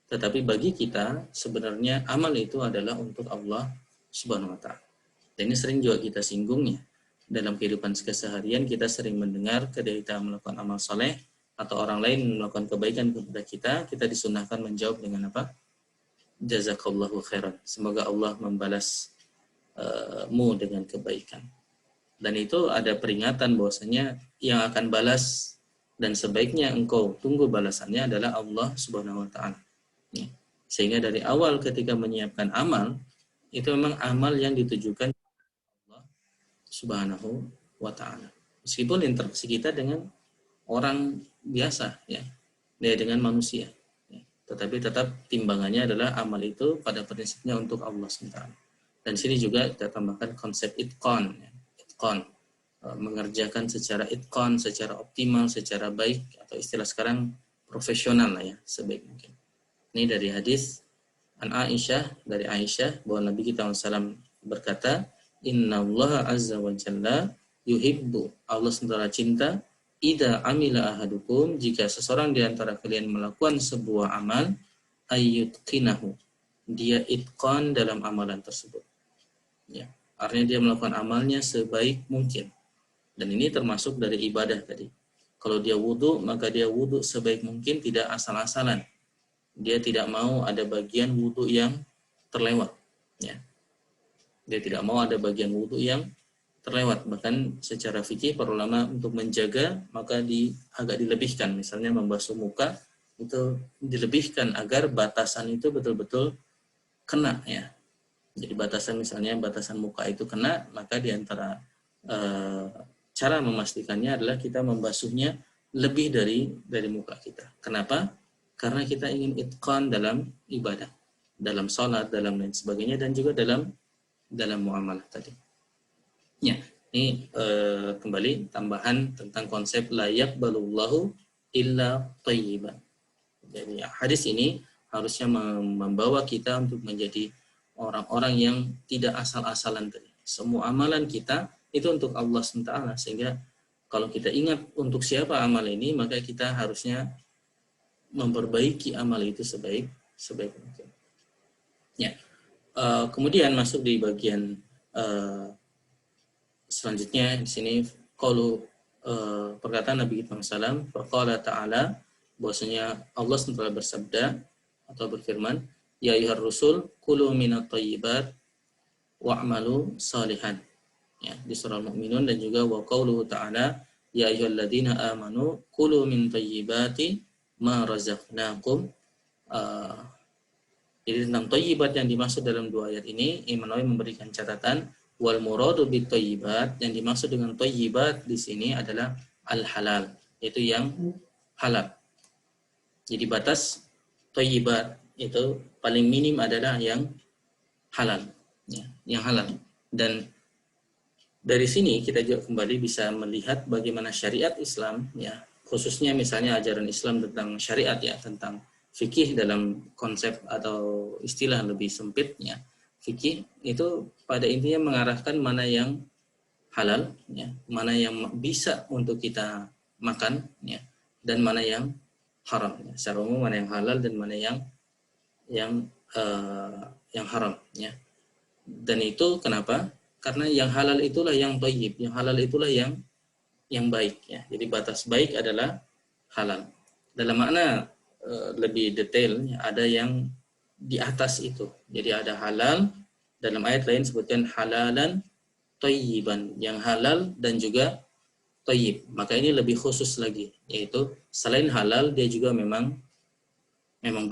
S3: Tetapi bagi kita sebenarnya amal itu adalah untuk Allah Subhanahu wa taala. Dan ini sering juga kita singgungnya. Dalam kehidupan keseharian kita sering mendengar ketika kita melakukan amal soleh atau orang lain melakukan kebaikan kepada kita disunahkan menjawab dengan apa? Jazakallahu khairan. Semoga Allah membalas mu dengan kebaikan. Dan itu ada peringatan bahwasanya yang akan balas dan sebaiknya engkau tunggu balasannya adalah Allah Subhanahu wa taala. Ya. Sehingga dari awal ketika menyiapkan amal itu memang amal yang ditujukan Allah Subhanahu wa taala. Meskipun interaksi kita dengan orang biasa ya, dengan manusia. Ya. Tetapi tetap timbangannya adalah amal itu pada prinsipnya untuk Allah SWT. Dan sini juga kita tambahkan konsep itqan, ya. Itqan, mengerjakan secara itqan, secara optimal, secara baik, atau istilah sekarang profesional lah ya, sebaik mungkin. Ini dari hadis dari Aisyah bahwa Nabi kita SAW berkata, Inna Allah Azza wa Jalla yuhibbu, Allah SWT cinta, idza amila ahadukum, jika seseorang di antara kalian melakukan sebuah amal, ayyutqinahu, dia itqan dalam amalan tersebut. Ya, artinya dia melakukan amalnya sebaik mungkin. Dan ini termasuk dari ibadah tadi. Kalau dia wudu, maka dia wudu sebaik mungkin, tidak asal-asalan. Dia tidak mau ada bagian wudu yang terlewat. Ya. Dia tidak mau ada bagian wudu yang terlewat. Bahkan secara fikih para ulama untuk menjaga maka agak dilebihkan. Misalnya membasuh muka itu dilebihkan agar batasan itu betul-betul kena ya. Jadi batasan muka itu kena, maka di antara cara memastikannya adalah kita membasuhnya lebih dari muka kita. Kenapa? Karena kita ingin itqan dalam ibadah, dalam sholat, dalam lain sebagainya, dan juga dalam muamalah tadi. Ya, ini kembali tambahan tentang konsep la yaqbalullahu illa thayyiban. Jadi hadis ini harusnya membawa kita untuk menjadi orang-orang yang tidak asal-asalan tadi. Semua amalan kita itu untuk Allah SWT, sehingga kalau kita ingat untuk siapa amal ini, maka kita harusnya memperbaiki amal itu sebaik mungkin. Ya. Kemudian masuk di bagian selanjutnya di sini perkataan Nabi kita SAW, faqala ta'ala, bahwasanya Allah SWT bersabda atau berfirman, ya ayyuhar rusul kulu minat thayyibat wa'malu salihan. Ya, di surah Al-Mu'minun, dan juga wa qauluhu ta'ala ya ayyuhalladzina amanu kulu min thayyibati ma razaqnakum. Jadi tentang thayyibat yang dimaksud dalam dua ayat ini, Imam Nawawi memberikan catatan wal muradu bit thayyibat, yang dimaksud dengan thayyibat di sini adalah al-halal, yaitu yang halal. Jadi batas thayyibat itu paling minim adalah yang halal, ya, yang halal. Dan dari sini kita juga kembali bisa melihat bagaimana syariat Islam, ya, khususnya misalnya ajaran Islam tentang syariat, ya, tentang fikih dalam konsep atau istilah lebih sempitnya. Fikih itu pada intinya mengarahkan mana yang halal, ya, mana yang bisa untuk kita makan, ya, dan mana yang haram. Ya. Secara umum mana yang halal dan mana yang haram. Ya. Dan itu kenapa? Karena yang halal itulah yang thayyib, yang halal itulah yang baik. Ya. Jadi batas baik adalah halal. Dalam makna lebih detail, ada yang di atas itu. Jadi ada halal, dalam ayat lain sebutkan halalan thayyiban, yang halal dan juga thayyib. Maka ini lebih khusus lagi, yaitu selain halal dia juga memang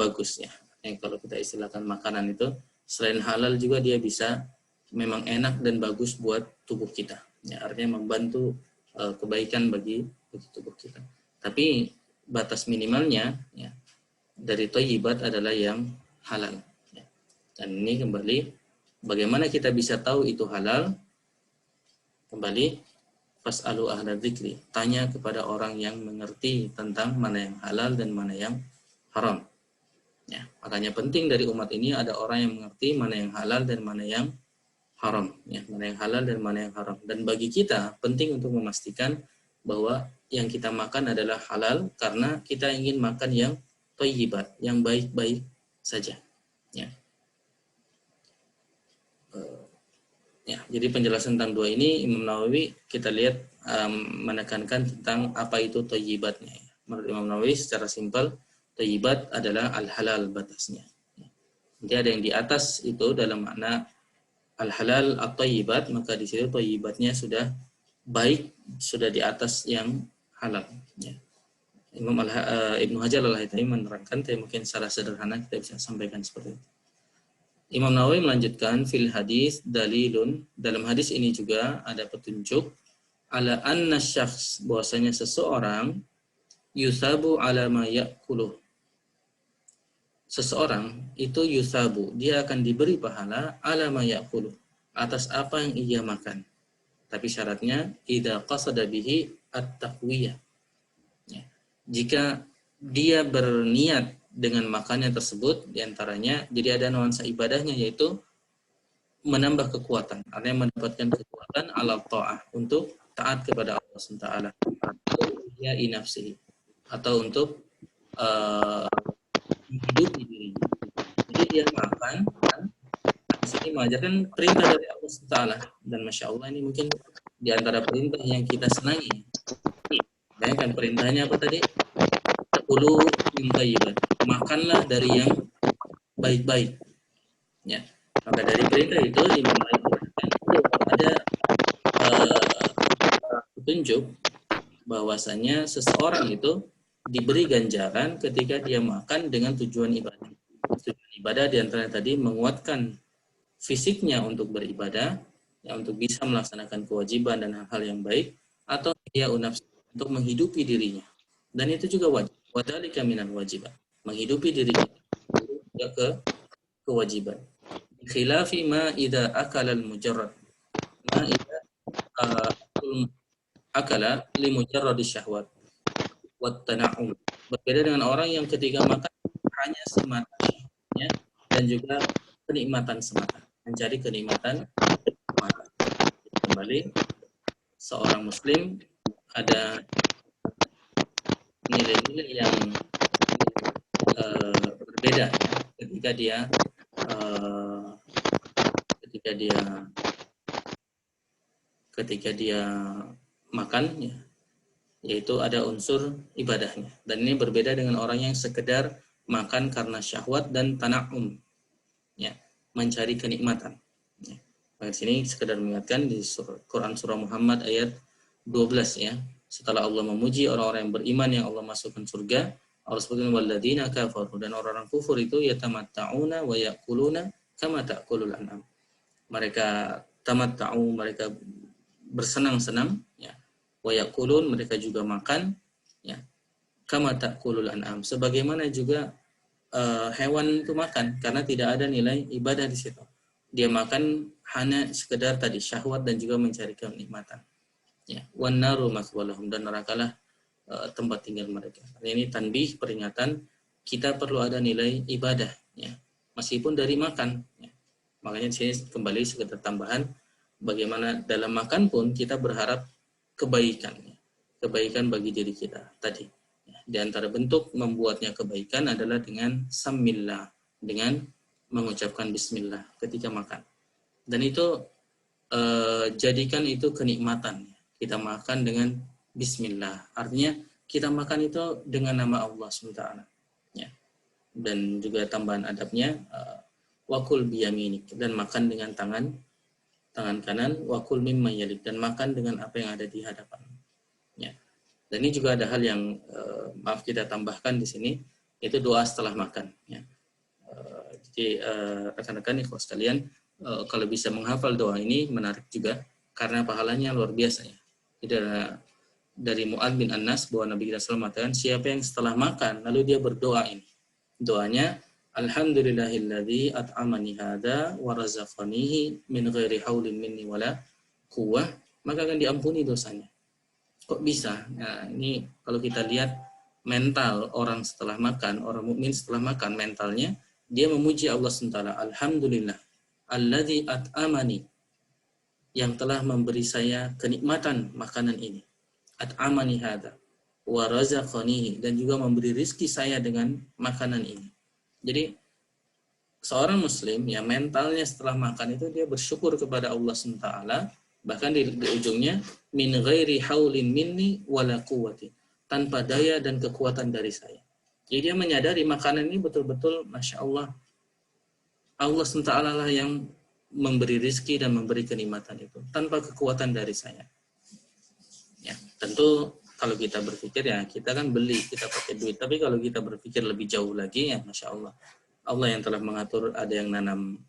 S3: bagus ya. Kalau kita istilahkan makanan itu, selain halal juga dia bisa memang enak dan bagus buat tubuh kita. Ya, artinya membantu kebaikan bagi tubuh kita. Tapi batas minimalnya ya, dari thayyibat adalah yang halal. Ya. Dan ini kembali, bagaimana kita bisa tahu itu halal? Kembali, fas'alu ahla dzikri, tanya kepada orang yang mengerti tentang mana yang halal dan mana yang haram. Ya, makanya penting dari umat ini ada orang yang mengerti mana yang halal dan mana yang haram. Ya, mana yang halal dan mana yang haram. Dan bagi kita penting untuk memastikan bahwa yang kita makan adalah halal karena kita ingin makan yang thayyibat, yang baik-baik saja. Ya. Ya, jadi penjelasan tentang dua ini Imam Nawawi kita lihat menekankan tentang apa itu thayyibatnya. Menurut Imam Nawawi secara simpel, thayyibat adalah al-halal batasnya. Jadi ada yang di atas itu dalam makna al-halal at-thayyibat, maka di situ thayyibatnya sudah baik, sudah di atas yang halal. Ya. Imam Ibnu Hajar al-Haytami menerangkan, tapi mungkin secara sederhana kita bisa sampaikan seperti itu. Imam Nawawi melanjutkan, fil hadis dalilun, dalam hadis ini juga ada petunjuk ala anna syakhs, bahwasanya seseorang yusabu ala ma ya'kuluh, seseorang itu yusabu, dia akan diberi pahala ala ma ya'kuluh, atas apa yang ia makan. Tapi syaratnya idza qasada bihi at-taqwiyah. Ya. Jika dia berniat dengan makannya tersebut, diantaranya jadi ada nuansa ibadahnya, yaitu menambah kekuatan, artinya mendapatkan kekuatan ala ta'ah, untuk taat kepada Allah SWT, ya inafsihi, atau untuk menghidupi dirinya. Jadi dia makan, di sini mengajarkan perintah dari Allah SWT, dan masya Allah ini mungkin di antara perintah yang kita senangi. Bayangkan perintahnya apa tadi? Kulu min thayyibat, makanlah dari yang baik-baik. Ya. Maka dari perintah itu Imam Nawawi ada petunjuk bahwasanya seseorang itu diberi ganjaran ketika dia makan dengan tujuan ibadah. Tujuan ibadah diantaranya tadi menguatkan fisiknya untuk beribadah, ya, untuk bisa melaksanakan kewajiban dan hal-hal yang baik, atau dia untuk menghidupi dirinya. Dan itu juga wajib. Wadzalika minal wajibat, menghidupi diri kita juga kewajiban. Khilafi ma idza akala al-mujarrad, ma idza akala li mujarrad syahwat wa tana'um. Berbeda dengan orang yang ketika makan hanya semata syahwatnya dan juga kenikmatan semata, mencari kenikmatan semata. Kembali, seorang muslim ada nilai-nilai yang berbeda ya, ketika dia makan ya, yaitu ada unsur ibadahnya, dan ini berbeda dengan orang yang sekedar makan karena syahwat dan tana'um ya, mencari kenikmatan ya. Di sini sekedar mengingatkan di Quran surah Muhammad ayat 12 ya, setelah Allah memuji orang-orang yang beriman yang Allah masukkan surga, Allah sebutkan walladzina kafaru, dan orang-orang kufur itu yatamatta'una wa ya'kuluna kama ta'kulul an'am. Mereka tamatta'u, mereka bersenang-senang ya. Wa ya'kulun, mereka juga makan ya. Kama ta'kulul an'am, sebagaimana juga hewan itu makan, karena tidak ada nilai ibadah di situ. Dia makan hanya sekedar tadi syahwat dan juga mencari kenikmatan. Ya, wan naru maswalahum, dan nerakalah tempat tinggal mereka. Ini tanbih, peringatan, kita perlu ada nilai ibadah ya, meskipun dari makan ya. Makanya di sini kembali sekedar tambahan, bagaimana dalam makan pun kita berharap kebaikan ya. Kebaikan bagi diri kita tadi ya. di antara bentuk membuatnya kebaikan adalah dengan samillah, dengan mengucapkan bismillah ketika makan. Dan itu jadikan itu kenikmatan. Kita makan dengan bismillah. Artinya kita makan itu dengan nama Allah SWT. Ya. Dan juga tambahan adabnya wakul biyaminik, dan makan dengan tangan kanan, wakul mimma yalik, dan makan dengan apa yang ada di hadapan. Ya. Dan ini juga ada hal yang maaf kita tambahkan di sini, itu doa setelah makan. Ya. Jadi rekan-rekan ikhwas sekalian, kalau bisa menghafal doa ini menarik juga karena pahalanya luar biasa ya. Jadi dari Mu'adz bin Anas bahwa Nabi kita SAW mengatakan, siapa yang setelah makan lalu dia berdoa ini, doanya alhamdulillahilladzi at'amani hadza wa razaqanihi min ghairi haulin minni wala quwwah, maka akan diampuni dosanya. Kok bisa? Nah, ini kalau kita lihat mental orang setelah makan, orang mukmin setelah makan, mentalnya dia memuji Allah SWT. Alhamdulillah alladzi at'amani, yang telah memberi saya kenikmatan makanan ini. At'amani hadza wa razaqanihi, dan juga memberi rizki saya dengan makanan ini. Jadi seorang muslim ya, mentalnya setelah makan itu dia bersyukur kepada Allah SWT, bahkan di ujungnya min ghairi haulin minni wala quwwati, tanpa daya dan kekuatan dari saya. Jadi dia menyadari makanan ini betul-betul Masya Allah, Allah SWT lah yang memberi rizki dan memberi kenikmatan itu tanpa kekuatan dari saya. Ya, tentu kalau kita berpikir ya kita kan beli, kita pakai duit. Tapi kalau kita berpikir lebih jauh lagi ya Masya Allah, Allah yang telah mengatur, ada yang nanam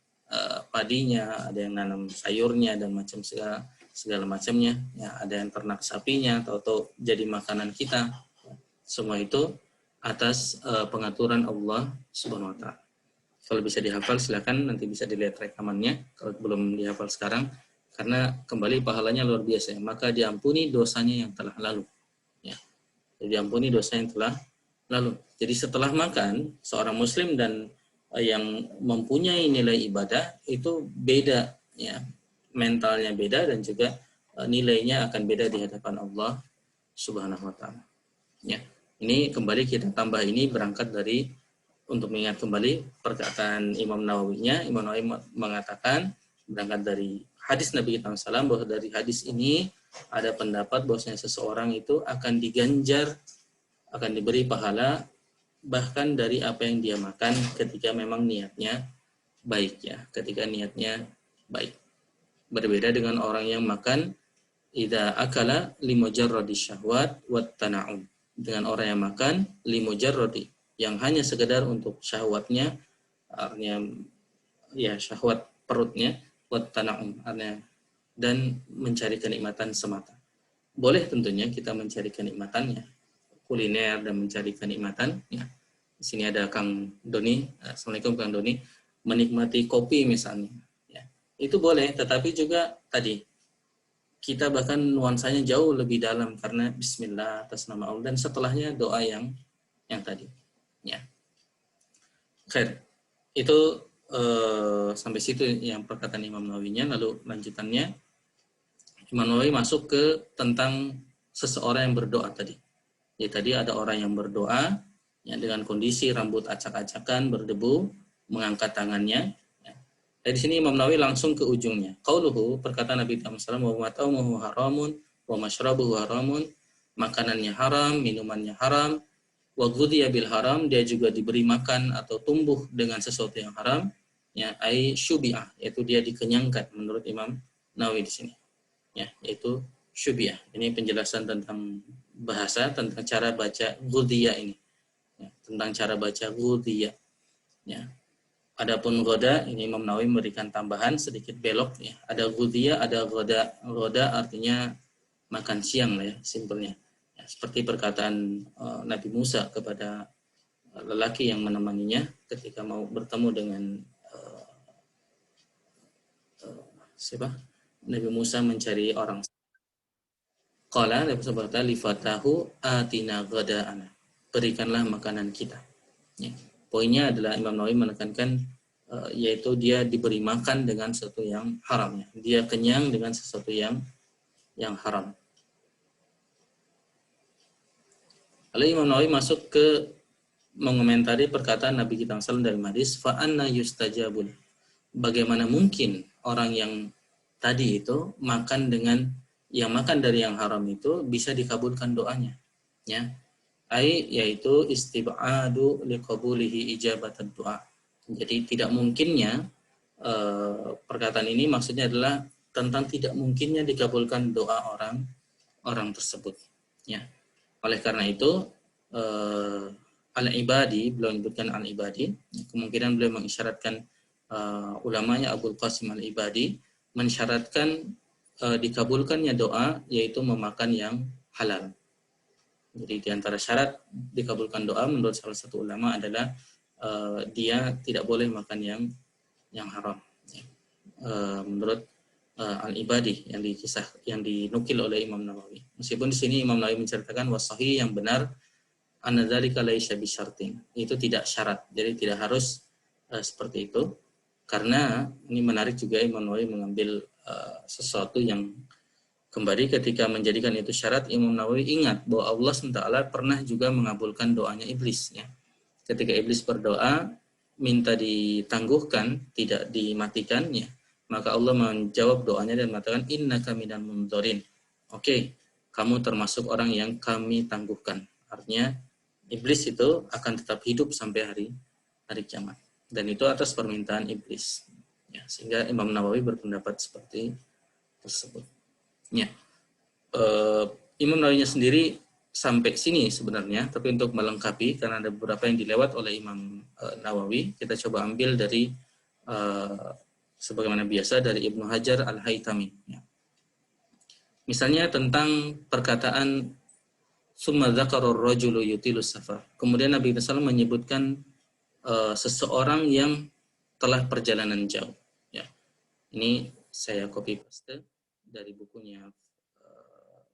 S3: padinya, ada yang nanam sayurnya dan macam segala macamnya. Ya, ada yang ternak sapinya, atau jadi makanan kita. Semua itu atas pengaturan Allah Subhanahu Wa Taala. Kalau bisa dihafal silakan, nanti bisa dilihat rekamannya kalau belum dihafal sekarang, karena kembali pahalanya luar biasa. Maka diampuni dosanya yang telah lalu. Ya. Jadi diampuni dosa yang telah lalu. Jadi setelah makan, seorang muslim dan yang mempunyai nilai ibadah itu beda, ya, mentalnya beda, dan juga nilainya akan beda di hadapan Allah Subhanahu Wa Taala. Ya. Ini kembali kita tambah ini berangkat dari, untuk mengingat kembali perkataan Imam Nawawi-nya. Imam Nawawi mengatakan berangkat dari hadis Nabi kita SAW, bahwa dari hadis ini ada pendapat bahwasanya seseorang itu akan diganjar, akan diberi pahala bahkan dari apa yang dia makan ketika memang niatnya baik, ya, ketika niatnya baik. Berbeda dengan orang yang makan idza akala limujarradi syahwat wat tana'um, dengan orang yang makan limujarradi, yang hanya sekedar untuk syahwatnya, artinya ya syahwat perutnya, wat tana'um, artinya dan mencari kenikmatan semata. Boleh tentunya kita mencari kenikmatannya, kuliner dan mencari kenikmatan. Ya. Di sini ada Kang Doni. Assalamualaikum Kang Doni. Menikmati kopi misalnya. Ya. Itu boleh, tetapi juga tadi kita bahkan nuansanya jauh lebih dalam, karena Bismillah atas nama Allah, dan setelahnya doa yang tadi. Ya. Khair. Itu sampai situ yang perkataan Imam Nawawi-nya. Lalu lanjutannya Imam Nawawi masuk ke tentang seseorang yang berdoa tadi. Ya, tadi ada orang yang berdoa ya, dengan kondisi rambut acak-acakan, berdebu, mengangkat tangannya. Ya. Dari sini Imam Nawawi langsung ke ujungnya. Qauluhu, perkataan Nabi Muhammad SAW, wa mat'amuhu haramun, wa mashrabuhu haramun, makanannya haram, minumannya haram, wa ghudhiya bil haram, dia juga diberi makan atau tumbuh dengan sesuatu yang haram, ya, ai syubi'ah, yaitu dia dikenyangkan menurut Imam Nawawi di sini. Ya, yaitu syubi'ah. Ini penjelasan tentang bahasa, tentang cara baca ghudhiya ini. Ya, tentang cara baca ghudhiya. Ya. Adapun ghoda, ini Imam Nawawi memberikan tambahan sedikit belok, ya. Ada ghudhiya, ada ghoda. Ghoda artinya makan siang lah, ya, simpelnya. Ya, seperti perkataan Nabi Musa kepada lelaki yang menemaninya ketika mau bertemu dengan siapa? Nabi Musa mencari orang. Qala, Nabi Musa berkata, li fatahu atina ghada'ana, berikanlah makanan kita. Ya. Poinnya adalah Imam Nawawi menekankan yaitu dia diberi makan dengan sesuatu yang haram. Dia kenyang dengan sesuatu yang haram. Lalu Imam Nawawi masuk ke mengomentari perkataan Nabi kita SAW dalam hadis, fa anna yustajabul. Bagaimana mungkin orang yang tadi itu makan dari yang haram itu bisa dikabulkan doanya, ya. Yaitu istib'adu liqabulihi ijabatad du'a. Jadi tidak mungkinnya perkataan ini maksudnya adalah tentang tidak mungkinnya dikabulkan doa orang tersebut, ya. Oleh karena itu Al-Ibadi, beliau menyebutkan Al-Ibadi, kemungkinan beliau mengisyaratkan ulamanya Abul Qasim Al-Ibadi mensyaratkan dikabulkannya doa yaitu memakan yang halal. Jadi di antara syarat dikabulkan doa menurut salah satu ulama adalah dia tidak boleh makan yang haram. Menurut Al-Ibadi yang dinukil oleh Imam Nawawi. Meskipun di sini Imam Nawawi menceritakan wasahih yang benar anna dzalika laisa bisyartin. Itu tidak syarat. Jadi tidak harus seperti itu. Karena ini menarik juga Imam Nawawi mengambil sesuatu yang kembali ketika menjadikan itu syarat. Imam Nawawi ingat bahwa Allah SWT pernah juga mengabulkan doanya iblis, ya. Ketika iblis berdoa minta ditangguhkan, tidak dimatikan, ya, maka Allah menjawab doanya dan mengatakan innaka minal mundzirin. Oke, kamu termasuk orang yang kami tangguhkan. Artinya iblis itu akan tetap hidup sampai hari kiamat. Dan itu atas permintaan iblis. Ya, sehingga Imam Nawawi berpendapat seperti tersebut. Ya. Imam Nawawi sendiri sampai sini sebenarnya, tapi untuk melengkapi karena ada beberapa yang dilewat oleh Imam Nawawi, kita coba ambil dari sebagaimana biasa dari Ibnu Hajar Al-Haytami. Ya. Misalnya tentang perkataan summa dzakarur rajulu yutilus safar. Kemudian Nabi SAW menyebutkan seseorang yang telah perjalanan jauh. Ya. Ini saya copy paste dari bukunya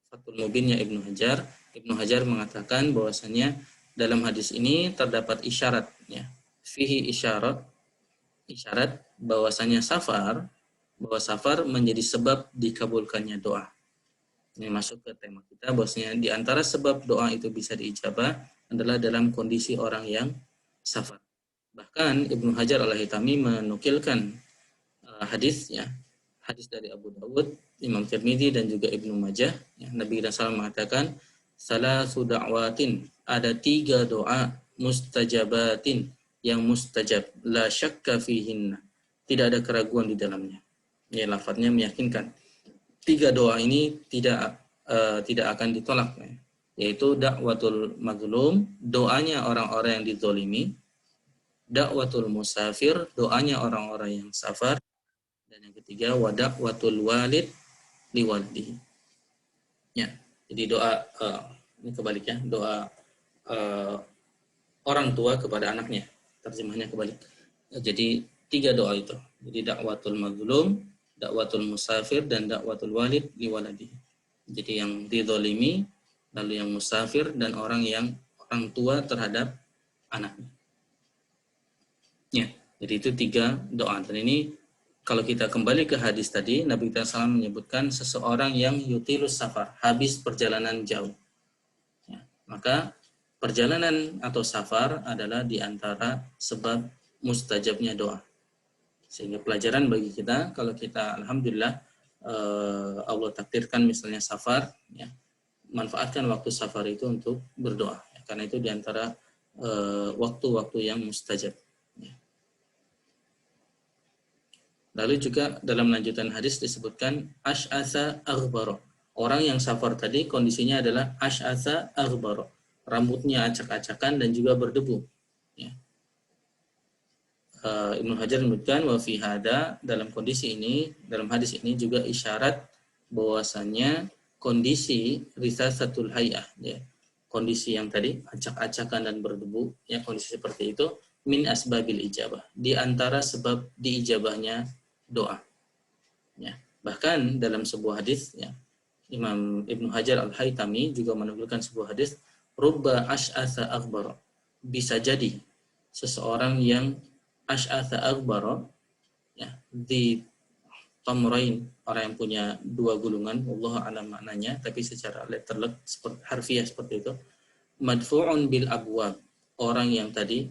S3: Fathul Mubinnya Ibnu Hajar. Ibnu Hajar mengatakan bahwasanya dalam hadis ini terdapat isyarat, ya. Fihi isyarat bahwasanya bahwa safar menjadi sebab dikabulkannya doa. Ini masuk ke tema kita bahwasanya di antara sebab doa itu bisa diijabah adalah dalam kondisi orang yang safar. Bahkan Ibnu Hajar Al-Haytami menukilkan hadis dari Abu Dawud, Imam Tirmidzi dan juga Ibnu Majah, ya, Nabi SAW mengatakan salasu da'watin, ada 3 doa mustajabatin yang mustajab, la syakka fihinna, tidak ada keraguan di dalamnya. Ya, lafadznya meyakinkan. 3 doa ini tidak akan ditolak, ya. Yaitu da'watul mazlum, doanya orang-orang yang dizalimi, da'watul musafir, doanya orang-orang yang safar, dan yang ketiga wada'watul walid liwaldihi. Ya, jadi doa ini kebalik, ya, doa orang tua kepada anaknya, terjemahnya kebalik. Jadi 3 doa itu. Jadi da'watul mazlum, da'watul musafir, dan da'watul walid liwaladihi. Jadi yang dizalimi, lalu yang musafir, dan orang tua terhadap anaknya. Ya, jadi itu 3 doa. Dan ini kalau kita kembali ke hadis tadi, Nabi SAW menyebutkan seseorang yang yutilus safar, habis perjalanan jauh. Ya, maka perjalanan atau safar adalah di antara sebab mustajabnya doa. Sehingga pelajaran bagi kita, kalau kita alhamdulillah Allah takdirkan misalnya safar, ya, manfaatkan waktu safar itu untuk berdoa. Ya, karena itu di antara waktu-waktu yang mustajab. Ya. Lalu juga dalam lanjutan hadis disebutkan ash'atha aghbara. Orang yang safar tadi kondisinya adalah ash'atha aghbara. Rambutnya acak-acakan dan juga berdebu. Ya. Ibnu Hajar menyebutkan wa fi hada, dalam kondisi ini, dalam hadis ini juga isyarat bahwasannya kondisi risasatul hay'ah, ya. Kondisi yang tadi acak-acakan dan berdebu, ya, kondisi seperti itu min asbabil ijabah, di antara sebab diijabahnya doa. Ya. Bahkan dalam sebuah hadis, ya, Imam Ibnu Hajar Al-Haytami juga menukilkan sebuah hadis, rubba ash'atha aghbara, bisa jadi seseorang yang ash'atha aghbara, ya, di tamrain, orang yang punya 2 gulungan, wallahu a'lam maknanya, tapi secara letterlek seperti harfiah seperti itu, madfu'un bil abwab, orang yang tadi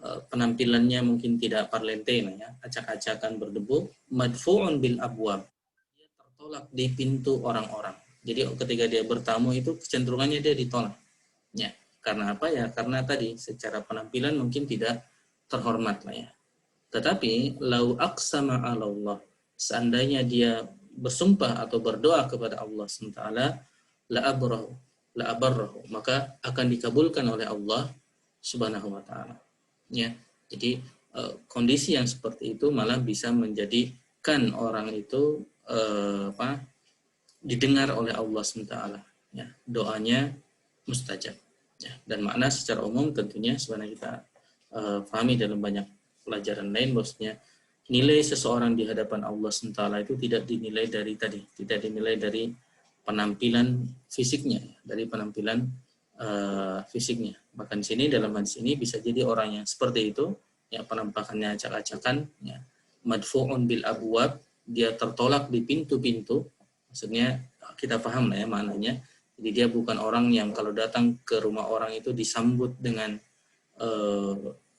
S3: penampilannya mungkin tidak parlente ya, acak-acakan berdebu, madfu'un bil abwab, dia tertolak di pintu orang-orang. Jadi ketika dia bertamu itu kecenderungannya dia ditolak. Ya, karena apa ya? Karena tadi secara penampilan mungkin tidak terhormat lah ya. Tetapi lau aqsama 'ala Allah, seandainya dia bersumpah atau berdoa kepada Allah SWT, la abarrahu, maka akan dikabulkan oleh Allah Subhanahu wa taala. Ya. Jadi kondisi yang seperti itu malah bisa menjadikan orang itu didengar oleh Allah SWT. Ya, doanya mustajab. Ya, dan makna secara umum tentunya sebenarnya kita pahami dalam banyak pelajaran lain bahwasanya nilai seseorang di hadapan Allah SWT itu tidak dinilai dari tadi, tidak dinilai dari penampilan fisiknya, dari penampilan fisiknya. Bahkan di sini dalam hadis ini bisa jadi orang yang seperti itu, ya penampakannya acak-acakan, ya madfu'un bil abwab, dia tertolak di pintu-pintu. Maksudnya kita paham lah ya maknanya. Jadi dia bukan orang yang kalau datang ke rumah orang itu disambut dengan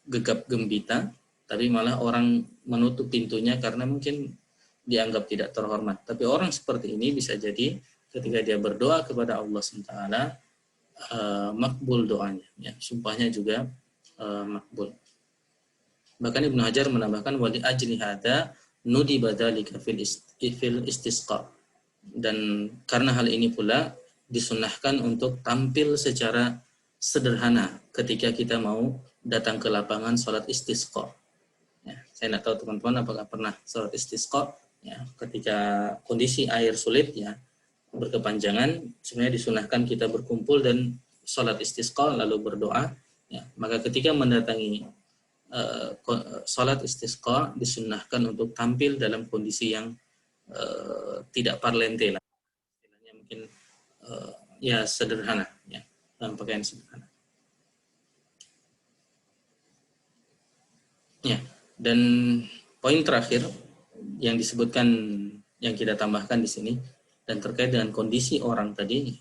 S3: gegap gembita, tapi malah orang menutup pintunya karena mungkin dianggap tidak terhormat. Tapi orang seperti ini bisa jadi ketika dia berdoa kepada Allah SWT, makbul doanya, ya, sumpahnya juga makbul. Bahkan Ibnu Hajar menambahkan wali ajli hada nudi badalika fil istisqa, dan karena hal ini pula disunnahkan untuk tampil secara sederhana ketika kita mau datang ke lapangan sholat istisqa. Ya, saya tidak tahu teman-teman apakah pernah sholat istisqa, ya, ketika kondisi air sulit, ya, berkepanjangan, sebenarnya disunahkan kita berkumpul dan sholat istisqa lalu berdoa. Ya, maka ketika mendatangi sholat istisqa disunahkan untuk tampil dalam kondisi yang tidak parlente lah, istilahnya mungkin ya sederhana, ya, dalam pakaian sederhana. Ya, dan poin terakhir yang disebutkan, yang kita tambahkan di sini dan terkait dengan kondisi orang tadi,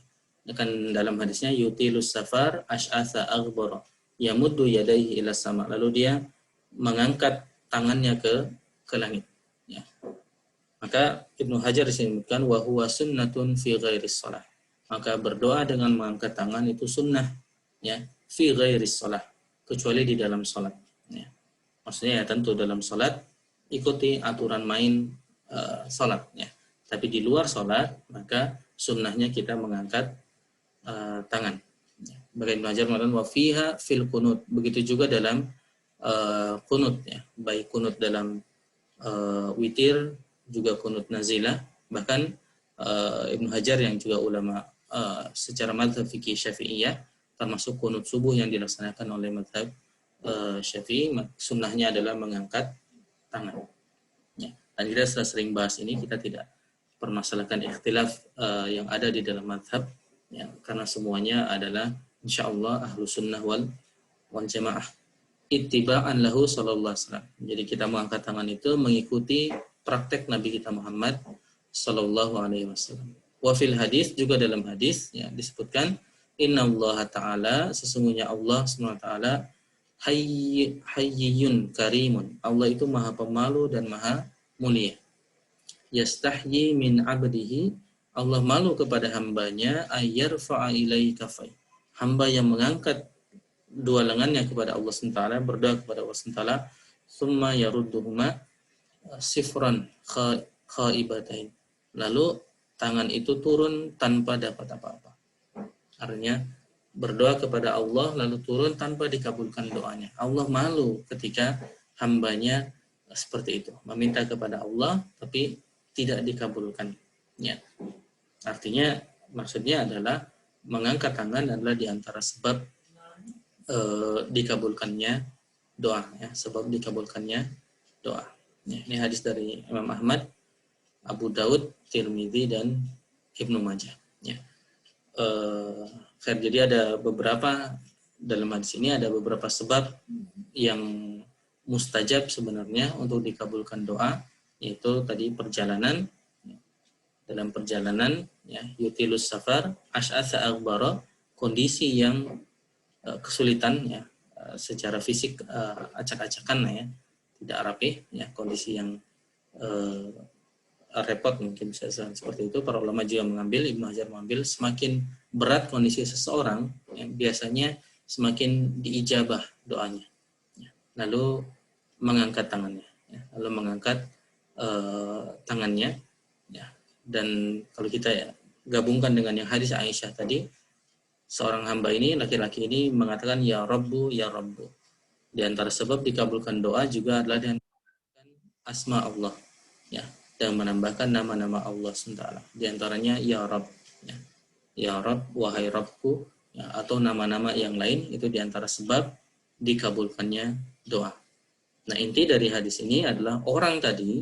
S3: akan dalam hadisnya yutilus safar ash'atha aghbara yamuddu yadayhi ila sama, lalu dia mengangkat tangannya ke langit, ya. Maka Ibnu Hajar disebutkan wa huwa sunnatun fi ghairis shalah, maka berdoa dengan mengangkat tangan itu sunnah, ya, fi ghairis shalah, kecuali di dalam salat, ya. Maksudnya ya tentu dalam salat ikuti aturan main salat, ya. Tapi di luar salat maka sunnahnya kita mengangkat tangan. Bagaimana Ibnu Hajar mengatakan wa fiha fil qunut, begitu juga dalam qunut, ya, baik qunut dalam witir juga qunut nazilah. Bahkan Ibnu Hajar yang juga ulama secara mazhab fikih Syafi'iyah, termasuk qunut subuh yang dilaksanakan oleh mazhab Syafi'i, sunnahnya adalah mengangkat tangan. Ya. Dan kita sudah sering bahas ini, kita tidak permasalahkan ikhtilaf yang ada di dalam mazhab, ya, karena semuanya adalah insyaallah ahlu sunnah wal jamaah ittiba'an lahu sallallahu alaihi wasallam. Jadi kita mengangkat tangan itu mengikuti praktek Nabi kita Muhammad sallallahu alaihi wasallam. Wa fil hadis, juga dalam hadis, ya, disebutkan innallaha ta'ala, sesungguhnya Allah Subhanahu wa taala hayyun karimun, Allah itu maha pemalu dan maha mulia. Yastahyi min abdihi, Allah malu kepada hambanya, ayyarfa'a ilaihi kafai, hamba yang mengangkat dua lengannya kepada Allah SWT, berdoa kepada Allah SWT, summa yarudduhuma sifran khaibatain, lalu tangan itu turun tanpa dapat apa-apa. Artinya berdoa kepada Allah lalu turun tanpa dikabulkan doanya. Allah malu ketika hambanya seperti itu, meminta kepada Allah tapi tidak dikabulkan, ya. Artinya maksudnya adalah mengangkat tangan adalah diantara sebab dikabulkannya doa, ya, sebab dikabulkannya doa. Ya, ini hadis dari Imam Ahmad, Abu Daud, Tirmidzi dan Ibnu Majah, ya. Jadi ada beberapa dalam hadis ini, ada beberapa sebab yang mustajab sebenarnya untuk dikabulkan doa, yaitu tadi perjalanan, ya. Dalam perjalanan, ya, yutilus safar ash'atha aghbara, kondisi yang kesulitan ya secara fisik, acak-acakan ya, tidak rapih ya, kondisi yang repot mungkin bisa seperti itu. Para ulama juga mengambil, Ibnu Hajar mengambil, semakin berat kondisi seseorang yang biasanya semakin diijabah doanya ya. Lalu mengangkat tangannya ya. Lalu mengangkat tangannya ya. Dan kalau kita ya, gabungkan dengan yang hadis Aisyah tadi, seorang hamba ini, laki-laki ini mengatakan ya Rabbu ya Rabbu. Di antara sebab dikabulkan doa juga adalah dengan asma Allah ya, dan menambahkan nama-nama Allah SWT. Di antaranya ya Rabb ya. Ya Rabb, wahai Rabbku ya, atau nama-nama yang lain, itu di antara sebab dikabulkannya doa. Nah, inti dari hadis ini adalah orang tadi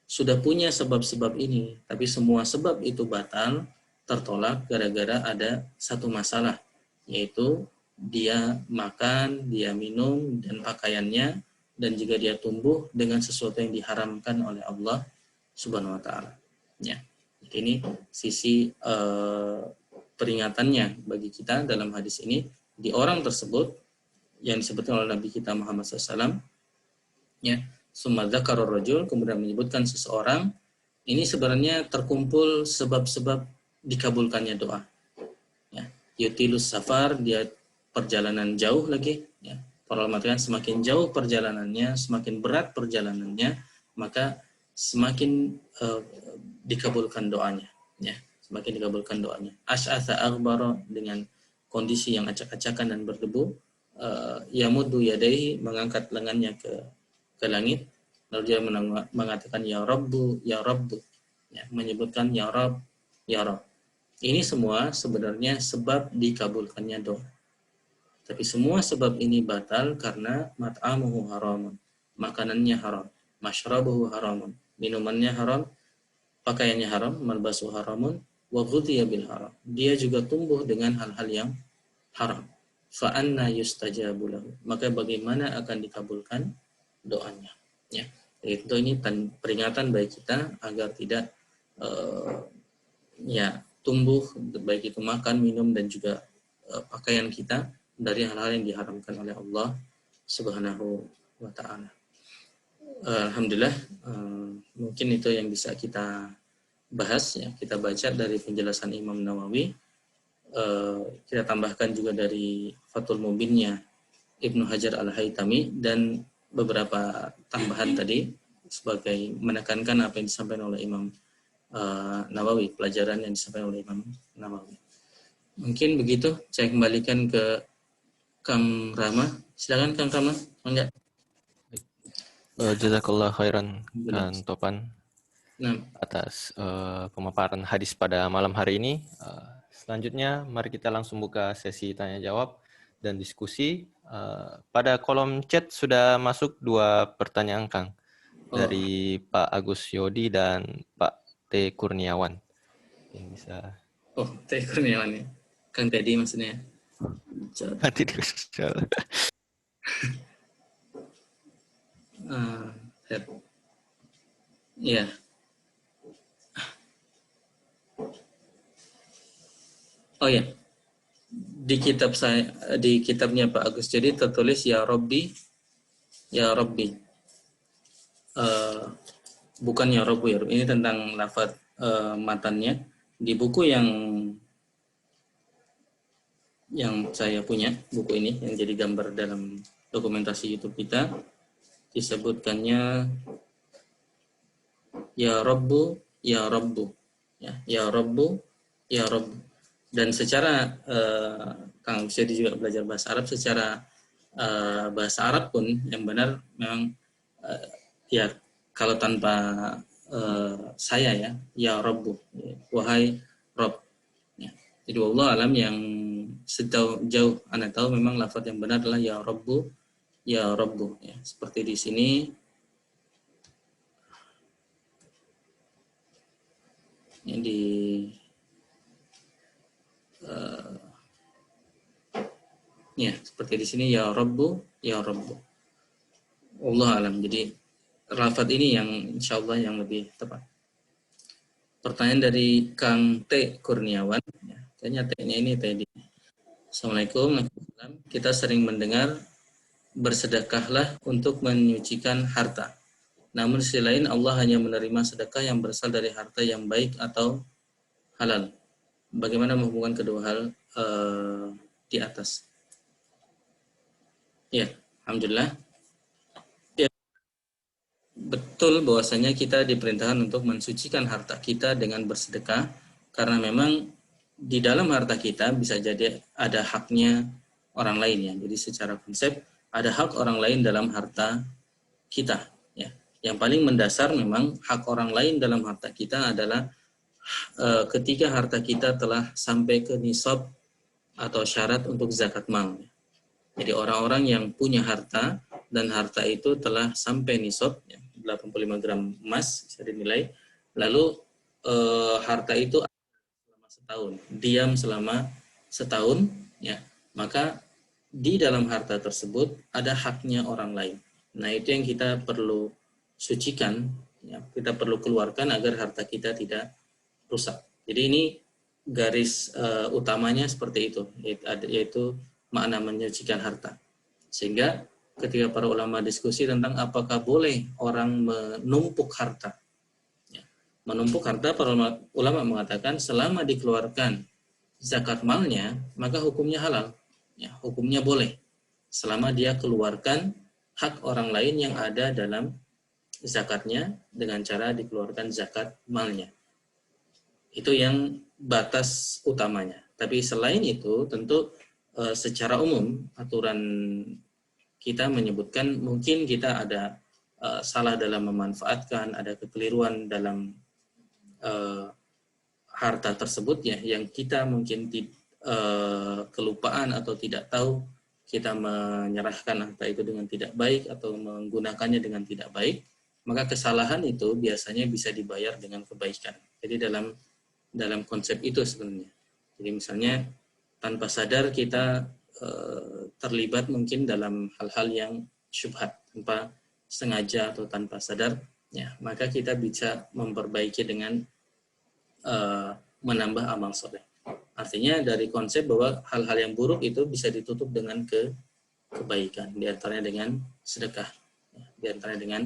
S3: sudah punya sebab-sebab ini, tapi semua sebab itu batal, tertolak gara-gara ada satu masalah, yaitu dia makan, dia minum, dan pakaiannya, dan jika dia tumbuh dengan sesuatu yang diharamkan oleh Allah Subhanahu wa Ta'ala. Ya, ini sisi peringatannya bagi kita dalam hadis ini. Di orang tersebut yang disebutkan oleh Nabi kita Muhammad SAW, ya, summa dzakara rajul, kemudian menyebutkan seseorang, ini sebenarnya terkumpul sebab-sebab dikabulkannya doa. Ya, yutilus safar, dia perjalanan jauh lagi. Ya, para ulama mengatakan semakin jauh perjalanannya, semakin berat perjalanannya, maka semakin dikabulkan doanya. Ya, semakin dikabulkan doanya. Asy'atha aghbara, dengan kondisi yang acak-acakan dan berdebu. Yamuddu yadaihi, mengangkat lengannya ke langit, lalu dia mengatakan ya Rabbu ya Rabbu ya, menyebutkan ya Rabb ya Rabb. Ini semua sebenarnya sebab dikabulkannya doa, tapi semua sebab ini batal karena mat'amuhu haramun, makanannya haram, masyrabuhu haramun, minumannya haram, pakaiannya haram, malbasuhu haramun, wa ghudhiya bil haram, dia juga tumbuh dengan hal-hal yang haram. Fa anna yustajabu lahu, maka bagaimana akan dikabulkan doanya ya. Itu ini peringatan bagi kita agar tidak ya tumbuh, baik itu makan, minum, dan juga pakaian kita dari hal-hal yang diharamkan oleh Allah Subhanahu wa Ta'ala. Alhamdulillah, mungkin itu yang bisa kita bahas ya, kita baca dari penjelasan Imam Nawawi. Kita tambahkan juga dari Fathul Mubinnya Ibnu Hajar Al-Haytami, dan beberapa tambahan tadi sebagai menekankan apa yang disampaikan oleh Imam Nawawi, pelajaran yang disampaikan oleh Imam Nawawi. Mungkin begitu, saya kembalikan ke Kang Rama. Silakan Kang Rama, enggak?
S1: Jazakallah khairan Kang Topan atas pemaparan hadis pada malam hari ini. Selanjutnya mari kita langsung buka sesi tanya jawab dan diskusi. Pada kolom chat sudah masuk 2 pertanyaan Kang dari Pak Agus Yodi dan Pak T. Kurniawan. Yang bisa.
S3: T. Kurniawan ya. Kang Teddy maksudnya.
S1: Nanti di sosial.
S3: Ya. Oh ya. Di kitab saya, di kitabnya Pak Agus jadi tertulis ya Rabbi ya Rabbi. Bukan ya Rabbu ya Rabbi. Ini tentang lafaz matannya. Di buku yang saya punya, buku ini yang jadi gambar dalam dokumentasi YouTube kita, disebutkannya ya Rabbu ya Rabbu ya, ya Rabbu ya Rabbu. Dan secara Kang Syedi juga belajar bahasa Arab, secara bahasa Arab pun yang benar memang ya kalau tanpa saya ya Rabbu, ya, wahai Rabb ya. Jadi Allah alam, yang sejauh Anda tahu memang lafaz yang benar adalah ya Rabbu ya Rabbu ya. Seperti di sini yang di ya seperti di sini ya Rabbu ya Rabbu. Allah alam. Jadi lafaz ini yang insyaallah yang lebih tepat. Pertanyaan dari Kang T. Kurniawan ya. Kayaknya T-nya ini tadi. Assalamualaikum. Kita sering mendengar bersedekahlah untuk menyucikan harta. Namun di sisi lain Allah hanya menerima sedekah yang berasal dari harta yang baik atau halal. Bagaimana menghubungkan kedua hal di atas? Ya, alhamdulillah. Ya, betul bahwasanya kita diperintahkan untuk mensucikan harta kita dengan bersedekah, karena memang di dalam harta kita bisa jadi ada haknya orang lain ya. Jadi secara konsep ada hak orang lain dalam harta kita ya. Yang paling mendasar memang hak orang lain dalam harta kita adalah ketika harta kita telah sampai ke nisab atau syarat untuk zakat mal. Jadi orang-orang yang punya harta dan harta itu telah sampai nisab ya, 85 gram emas bisa dinilai, lalu harta itu setahun, diam selama setahun, ya, maka di dalam harta tersebut ada haknya orang lain. Nah, itu yang kita perlu sucikan, ya, kita perlu keluarkan agar harta kita tidak rusak. Jadi ini garis utamanya seperti itu, yaitu makna menyucikan harta. Sehingga ketika para ulama diskusi tentang apakah boleh orang menumpuk harta, menumpuk harta, para ulama mengatakan selama dikeluarkan zakat malnya, maka hukumnya halal. Ya, hukumnya boleh. Selama dia keluarkan hak orang lain yang ada dalam zakatnya dengan cara dikeluarkan zakat malnya. Itu yang batas utamanya. Tapi selain itu, tentu secara umum aturan kita menyebutkan mungkin kita ada salah dalam memanfaatkan, ada kekeliruan dalam harta tersebut ya, yang kita mungkin kelupaan atau tidak tahu, kita menyerahkan harta itu dengan tidak baik atau menggunakannya dengan tidak baik, maka kesalahan itu biasanya bisa dibayar dengan kebaikan. Jadi dalam konsep itu sebenarnya. Jadi misalnya tanpa sadar kita terlibat mungkin dalam hal-hal yang syubhat, tanpa sengaja atau tanpa sadar, ya, maka kita bisa memperbaiki dengan menambah amal soleh. Artinya dari konsep bahwa hal-hal yang buruk itu bisa ditutup dengan kebaikan, diantaranya dengan sedekah, ya, diantaranya dengan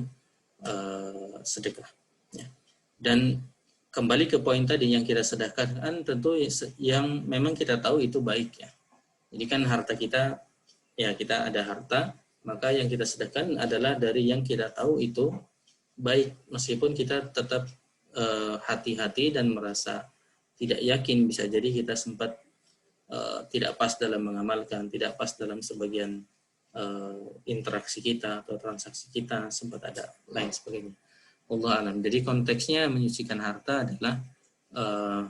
S3: sedekah. Ya. Dan kembali ke poin tadi, yang kita sedekahkan tentu yang memang kita tahu itu baik ya. Jadi kan harta kita, ya kita ada harta, maka yang kita sedekahkan adalah dari yang kita tahu itu baik, meskipun kita tetap hati-hati dan merasa tidak yakin, bisa jadi kita sempat tidak pas dalam mengamalkan, tidak pas dalam sebagian interaksi kita atau transaksi kita, sempat ada lain sebagainya. Allah alam. Jadi konteksnya menyucikan harta adalah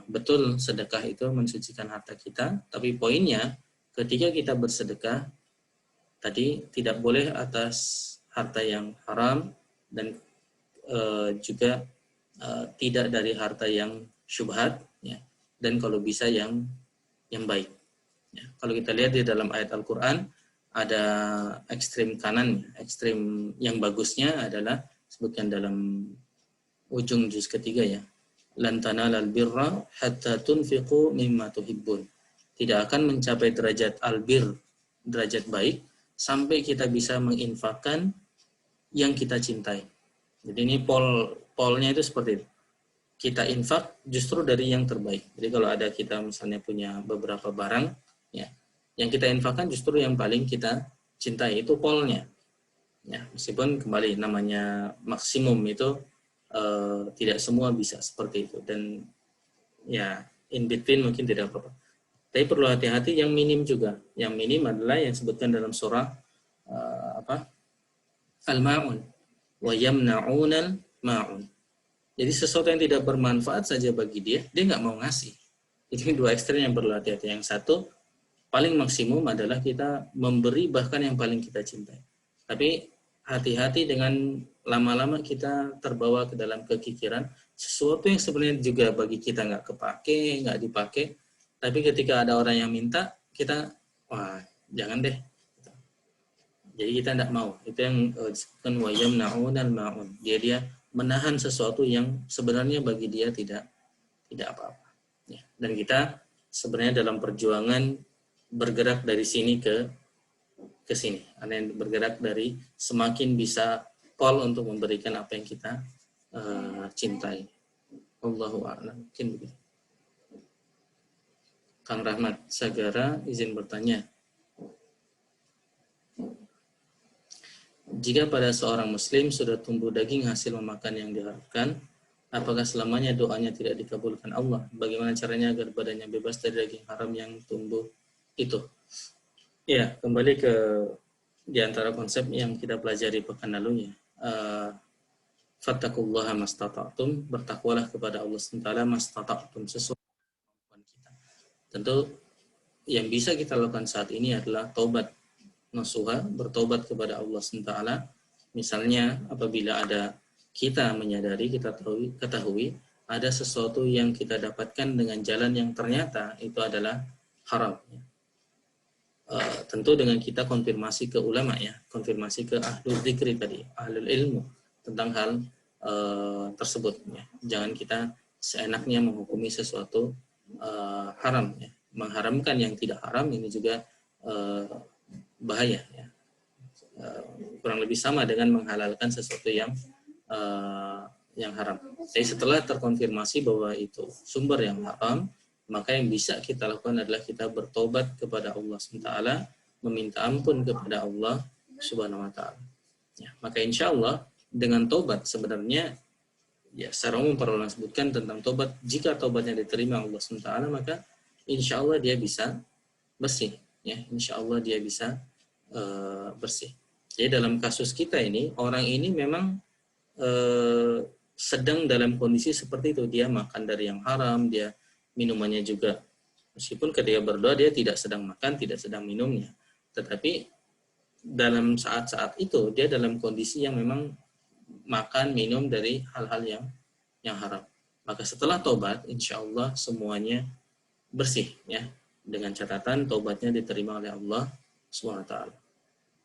S3: betul sedekah itu mensucikan harta kita, tapi poinnya ketika kita bersedekah tadi tidak boleh atas harta yang haram dan juga tidak dari harta yang syubhat, ya, dan kalau bisa yang baik. Ya. Kalau kita lihat di dalam ayat Al-Quran ada ekstrim kanan, ekstrim yang bagusnya adalah sebutkan dalam ujung juz ketiga ya, lan tanalal birra hatta tunfiqu mimma tuhibbun. Tidak akan mencapai derajat albir, derajat baik, sampai kita bisa menginfakkan yang kita cintai. Jadi ini polnya itu seperti itu. Kita infak justru dari yang terbaik. Jadi kalau ada kita misalnya punya beberapa barang, ya, yang kita infakkan justru yang paling kita cintai, itu polnya. Ya, meskipun kembali namanya maksimum itu tidak semua bisa seperti itu, dan ya in between mungkin tidak apa-apa. Tapi perlu hati-hati yang minim juga. Yang minim adalah yang disebutkan dalam surah Al-Ma'un, wa yamna'unal ma'un. Jadi sesuatu yang tidak bermanfaat saja bagi dia nggak mau ngasih. Itu dua ekstrem yang perlu hati-hati. Yang satu, paling maksimum adalah kita memberi bahkan yang paling kita cintai. Tapi hati-hati dengan lama-lama kita terbawa ke dalam kekikiran sesuatu yang sebenarnya juga bagi kita nggak kepake, nggak dipakai. Tapi ketika ada orang yang minta, kita, wah jangan deh. Jadi kita tidak mau. Itu yang disebutkan wa yamna'unal ma'un. Dia menahan sesuatu yang sebenarnya bagi dia tidak apa-apa. Ya. Dan kita sebenarnya dalam perjuangan bergerak dari sini ke sini. Ada yang bergerak dari semakin bisa pol untuk memberikan apa yang kita cintai. Allahu a'lam. Mungkin begitu. Kang Rahmat Sagara izin bertanya. Jika pada seorang muslim sudah tumbuh daging hasil memakan yang diharapkan, apakah selamanya doanya tidak dikabulkan Allah? Bagaimana caranya agar badannya bebas dari daging haram yang tumbuh itu? Ya, kembali ke di antara konsep yang kita pelajari pekan lalu ya. Fattaqullaha mastata'tum, bertakwalah kepada Allah SWT mastata'tum, sesuai kemampuan kita. Tentu yang bisa kita lakukan saat ini adalah taubat nasuha, bertobat kepada Allah SWT. Misalnya apabila ada kita menyadari, kita ketahui ada sesuatu yang kita dapatkan dengan jalan yang ternyata itu adalah haram. Tentu dengan kita konfirmasi ke ulama ya, konfirmasi ke ahlul dzikri tadi, ahlul ilmu tentang hal tersebut. Ya. Jangan kita seenaknya menghukumi sesuatu haram. Ya. Mengharamkan yang tidak haram ini juga bahaya. Ya. Kurang lebih sama dengan menghalalkan sesuatu yang haram. Jadi setelah terkonfirmasi bahwa itu sumber yang haram, maka yang bisa kita lakukan adalah kita bertobat kepada Allah SWT, meminta ampun kepada Allah Subhanahu Wa Taala. Ya, maka insya Allah dengan tobat sebenarnya, ya secara umum para ulama sebutkan tentang tobat, jika tobatnya diterima Allah SWT, maka insya Allah dia bisa bersih. Ya, insya Allah dia bisa bersih. Jadi dalam kasus kita ini, orang ini memang sedang dalam kondisi seperti itu. Dia makan dari yang haram, dia minumannya juga, meskipun ketika berdoa dia tidak sedang makan, tidak sedang minumnya, tetapi dalam saat-saat itu dia dalam kondisi yang memang makan minum dari hal-hal yang haram. Maka setelah tobat, insya Allah semuanya bersih ya, dengan catatan tobatnya diterima oleh Allah SWT.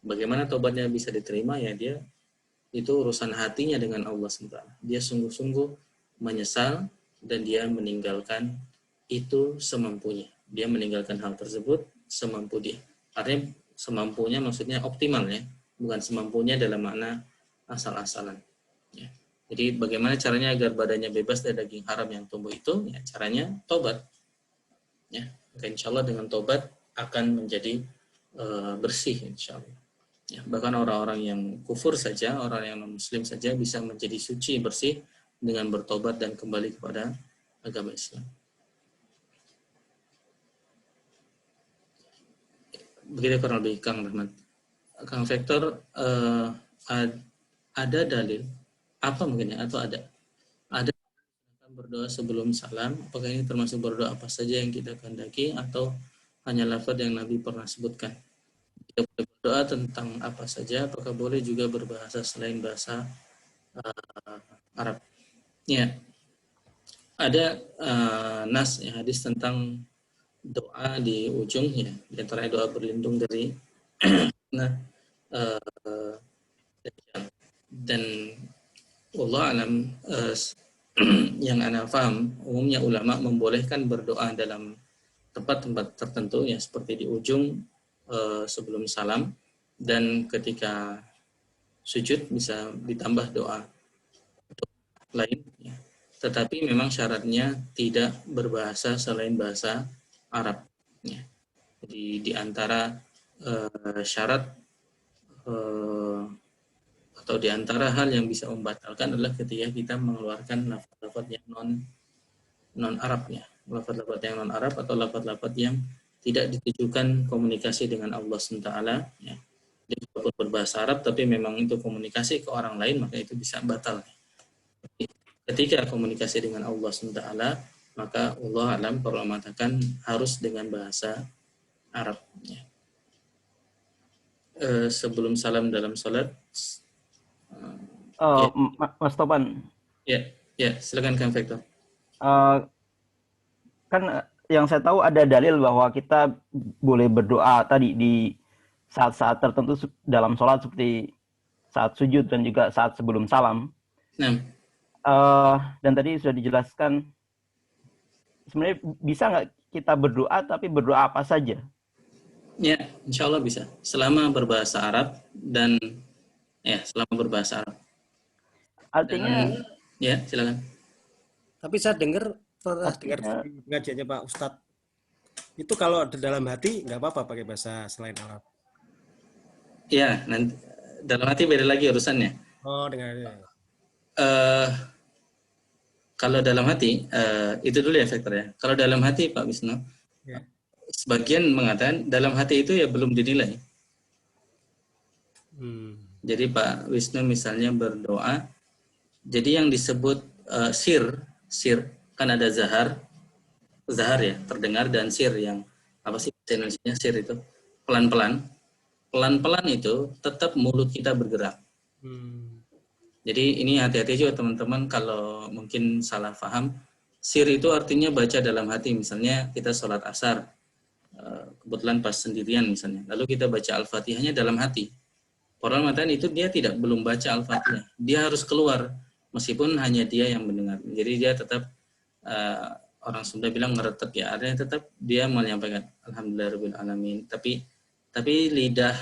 S3: Bagaimana tobatnya bisa diterima ya, dia itu urusan hatinya dengan Allah SWT. Dia sungguh-sungguh menyesal dan dia meninggalkan itu semampunya. Dia meninggalkan hal tersebut semampu dia. Artinya semampunya maksudnya optimal ya, bukan semampunya dalam makna asal-asalan. Ya. Jadi bagaimana caranya agar badannya bebas dari daging haram yang tumbuh itu? Ya, caranya tobat. Ya, maka insya Allah dengan tobat akan menjadi bersih insya Allah. Ya, bahkan orang-orang yang kufur saja, orang yang non-muslim saja bisa menjadi suci, bersih dengan bertobat dan kembali kepada agama Islam. Begitu kurang lebih Kang Rahmat. Kang Vektor, ada dalil apa mungkin ya, atau ada berdoa sebelum salam? Apakah ini termasuk berdoa apa saja yang kita kehendaki atau hanya lafaz yang Nabi pernah sebutkan? Kita boleh berdoa tentang apa saja, apakah boleh juga berbahasa selain bahasa Arab? Ya, ada nas ya, hadis tentang doa di ujung ya, di antara doa berlindung dari nah dan Allah alam yang ana paham umumnya ulama membolehkan berdoa dalam tempat-tempat tertentu ya, seperti di ujung sebelum salam, dan ketika sujud bisa ditambah doa lain ya. Tetapi memang syaratnya tidak berbahasa selain bahasa Arab. Ya. Jadi di antara syarat atau di antara hal yang bisa membatalkan adalah ketika kita mengeluarkan lafaz-lafaz yang non Arabnya, lafaz-lafaz yang non Arab atau lafaz-lafaz yang tidak ditujukan komunikasi dengan Allah SWT. Ya. Jadi walaupun berbahasa Arab tapi memang itu komunikasi ke orang lain, maka itu bisa batal. Ketika komunikasi dengan Allah SWT, maka Allah alam perlu mengatakan harus dengan bahasa Arab. Ya. Sebelum salam dalam salat.
S2: Ya. Mas Topan.
S3: Ya, silakan Kang Vektor.
S2: Kan yang saya tahu ada dalil bahwa kita boleh berdoa tadi di saat-saat tertentu dalam sholat, seperti saat sujud dan juga saat sebelum salam.
S3: Nah.
S2: Dan tadi sudah dijelaskan sebenarnya bisa nggak kita berdoa, tapi berdoa apa saja?
S3: Ya, insya Allah bisa. Selama berbahasa Arab dan selama berbahasa Arab.
S2: Artinya
S3: Dan ya, silakan.
S4: Tapi saya pernah dengar
S2: artinya
S4: di pengajiannya Pak Ustadz, itu kalau di dalam hati nggak apa-apa pakai bahasa selain Arab.
S3: Ya, nanti dalam hati beda lagi urusannya.
S4: Oh, dengan
S3: Eh kalau dalam hati, itu dulu ya faktornya. Kalau dalam hati Pak Wisnu,
S4: ya.
S3: sebagian mengatakan dalam hati itu ya belum dinilai. Jadi Pak Wisnu misalnya berdoa, jadi yang disebut sir kan ada zahar ya, terdengar, dan sir yang apa sih bahasa Indonesianya sir itu? Pelan-pelan itu tetap mulut kita bergerak. Jadi ini hati-hati juga teman-teman kalau mungkin salah paham. Sir itu artinya baca dalam hati. Misalnya kita sholat asar, kebetulan pas sendirian misalnya, lalu kita baca Al-Fatihahnya dalam hati. Orang mengatakan itu dia belum baca Al-Fatihah. Dia harus keluar, meskipun hanya dia yang mendengar. Jadi dia tetap, orang Sunda bilang ngeretek ya, artinya tetap dia menyampaikan Alhamdulillahirrahmanirrahim. Tapi lidah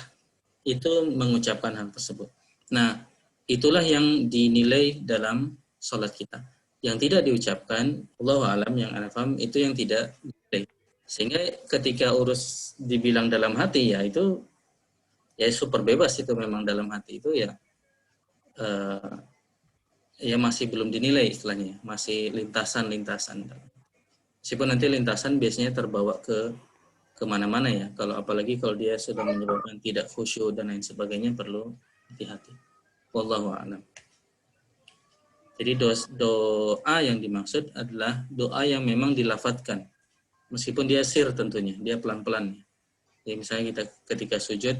S3: itu mengucapkan hal tersebut. Nah, itulah yang dinilai dalam sholat kita. Yang tidak diucapkan, Allahu a'lam, yang ana paham, itu yang tidak dinilai. Sehingga ketika urus dibilang dalam hati, ya itu ya super bebas, itu memang dalam hati itu ya ya masih belum dinilai istilahnya, masih lintasan. Meskipun nanti lintasan biasanya terbawa ke kemana-mana ya, apalagi kalau dia sudah menyebabkan tidak khusyuk dan lain sebagainya, perlu hati-hati. Wallahu a'lam. Jadi doa yang dimaksud adalah doa yang memang dilafatkan, meskipun dia sir tentunya, dia pelan-pelan. Jadi misalnya kita ketika sujud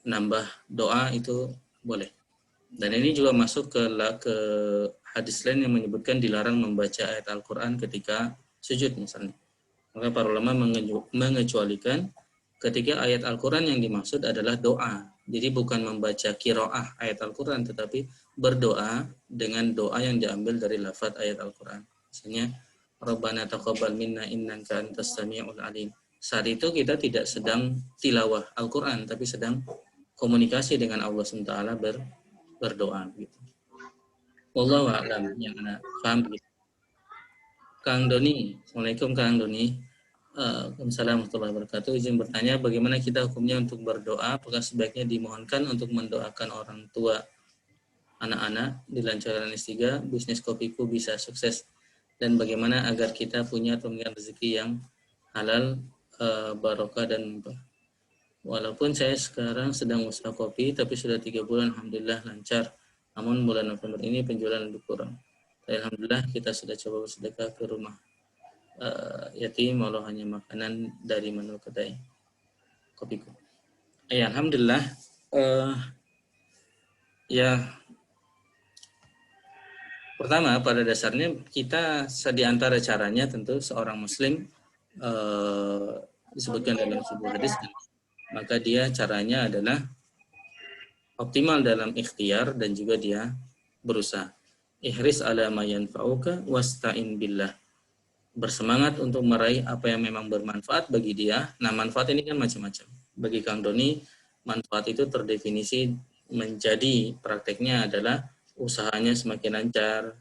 S3: nambah doa itu boleh. Dan ini juga masuk ke hadis lain yang menyebutkan dilarang membaca ayat Al-Quran ketika sujud misalnya. Maka para ulama mengecualikan ketika ayat Al-Quran yang dimaksud adalah doa. Jadi bukan membaca qiraah ayat Al-Quran, tetapi berdoa dengan doa yang diambil dari lafaz ayat Al-Quran. Misalnya, Rabbana taqabbal minna innaka antas sami'ul alim. Saat itu kita tidak sedang tilawah Al-Quran, tapi sedang komunikasi dengan Allah SWT berdoa. Gitu. Wallahu a'lam, yang anda paham begitu. Kang Doni, Assalamualaikum Kang Doni. Assalamualaikum warahmatullahi wabarakatuh. Izin bertanya, bagaimana kita hukumnya untuk berdoa? Apakah sebaiknya dimohonkan untuk mendoakan orang tua, anak-anak, dilancarkan S3, bisnis kopiku bisa sukses, dan bagaimana agar kita punya pemilihan rezeki yang halal, barokah dan mumpah. Walaupun saya sekarang sedang usaha kopi, tapi sudah 3 bulan alhamdulillah lancar. Namun bulan November ini penjualan lebih kurang. Alhamdulillah kita sudah coba bersedekah ke rumah yatim, walau hanya makanan dari menu kedai kopiku. Ya alhamdulillah. Ya pertama pada dasarnya kita di antara caranya tentu seorang muslim disebutkan dalam sebuah hadis, maka dia caranya adalah optimal dalam ikhtiar dan juga dia berusaha. Ihris ala ma yanfa'uka wasta'in billah. Bersemangat untuk meraih apa yang memang bermanfaat bagi dia. Nah, manfaat ini kan macam-macam. Bagi Kang Doni, manfaat itu terdefinisi menjadi prakteknya adalah usahanya semakin lancar,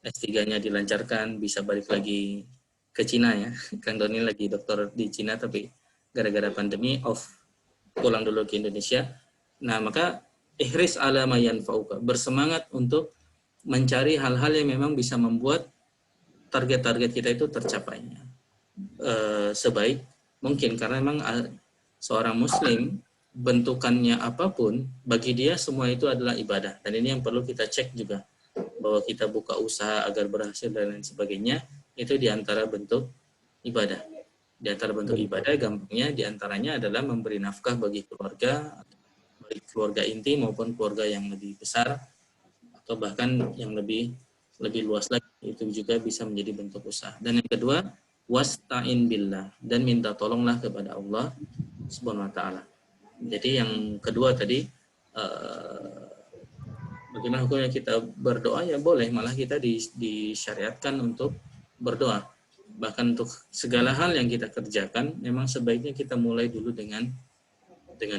S3: S3-nya dilancarkan, bisa balik lagi ke Cina ya. Kang Doni lagi doktor di Cina, tapi gara-gara pandemi pulang dulu ke Indonesia. Nah, maka ihris ala ma yanfa'uka. Bersemangat untuk mencari hal-hal yang memang bisa membuat target-target kita itu tercapainya sebaik mungkin, karena memang seorang muslim bentukannya apapun bagi dia semua itu adalah ibadah, dan ini yang perlu kita cek juga, bahwa kita buka usaha agar berhasil dan lain sebagainya itu diantara bentuk ibadah. Diantara bentuk ibadah gampangnya diantaranya adalah memberi nafkah bagi keluarga, baik keluarga inti maupun keluarga yang lebih besar, atau bahkan yang lebih luas lagi, itu juga bisa menjadi bentuk usaha. Dan yang kedua, wasta'in billah, dan minta tolonglah kepada Allah Subhanahu wa taala. Jadi yang kedua tadi, bagaimana hukumnya kita berdoa? Ya boleh, malah kita disyariatkan untuk berdoa. bahkan untuk segala hal yang kita kerjakan memang sebaiknya kita mulai dulu dengan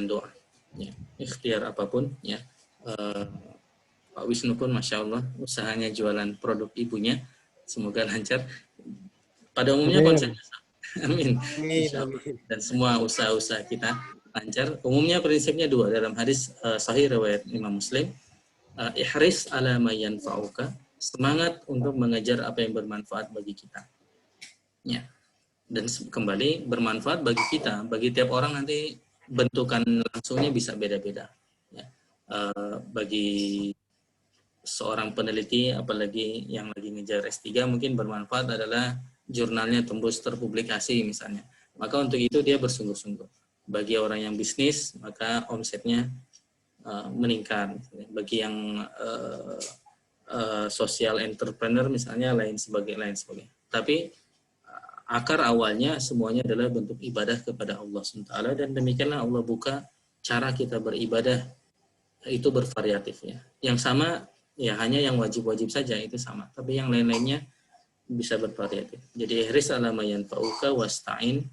S3: doa ya. Ikhtiar apapun ya. Pak Wisnu pun Masya Allah usahanya jualan produk ibunya, semoga lancar. Pada umumnya konsepnya amin. Insya Allah. Dan semua usaha-usaha kita lancar. Umumnya prinsipnya dua dalam hadis sahih riwayat Imam Muslim. Ihris ala ma yanfa'uka, semangat untuk mengejar apa yang bermanfaat bagi kita. Ya. Dan kembali bermanfaat bagi kita, bagi tiap orang nanti bentukan langsungnya bisa beda-beda. Ya. Bagi seorang peneliti, apalagi yang lagi ngejar S3, mungkin bermanfaat adalah jurnalnya tembus terpublikasi misalnya. Maka untuk itu dia bersungguh-sungguh. Bagi orang yang bisnis, maka omsetnya meningkat. Bagi yang social entrepreneur misalnya lain sebagainya. Tapi akar awalnya semuanya adalah bentuk ibadah kepada Allah SWT, dan demikianlah Allah buka cara kita beribadah itu bervariatif ya. Yang sama ya hanya yang wajib-wajib saja itu sama, tapi yang lain-lainnya bisa bervariatif. Jadi ihris ala ma yanfa'uka wasta'in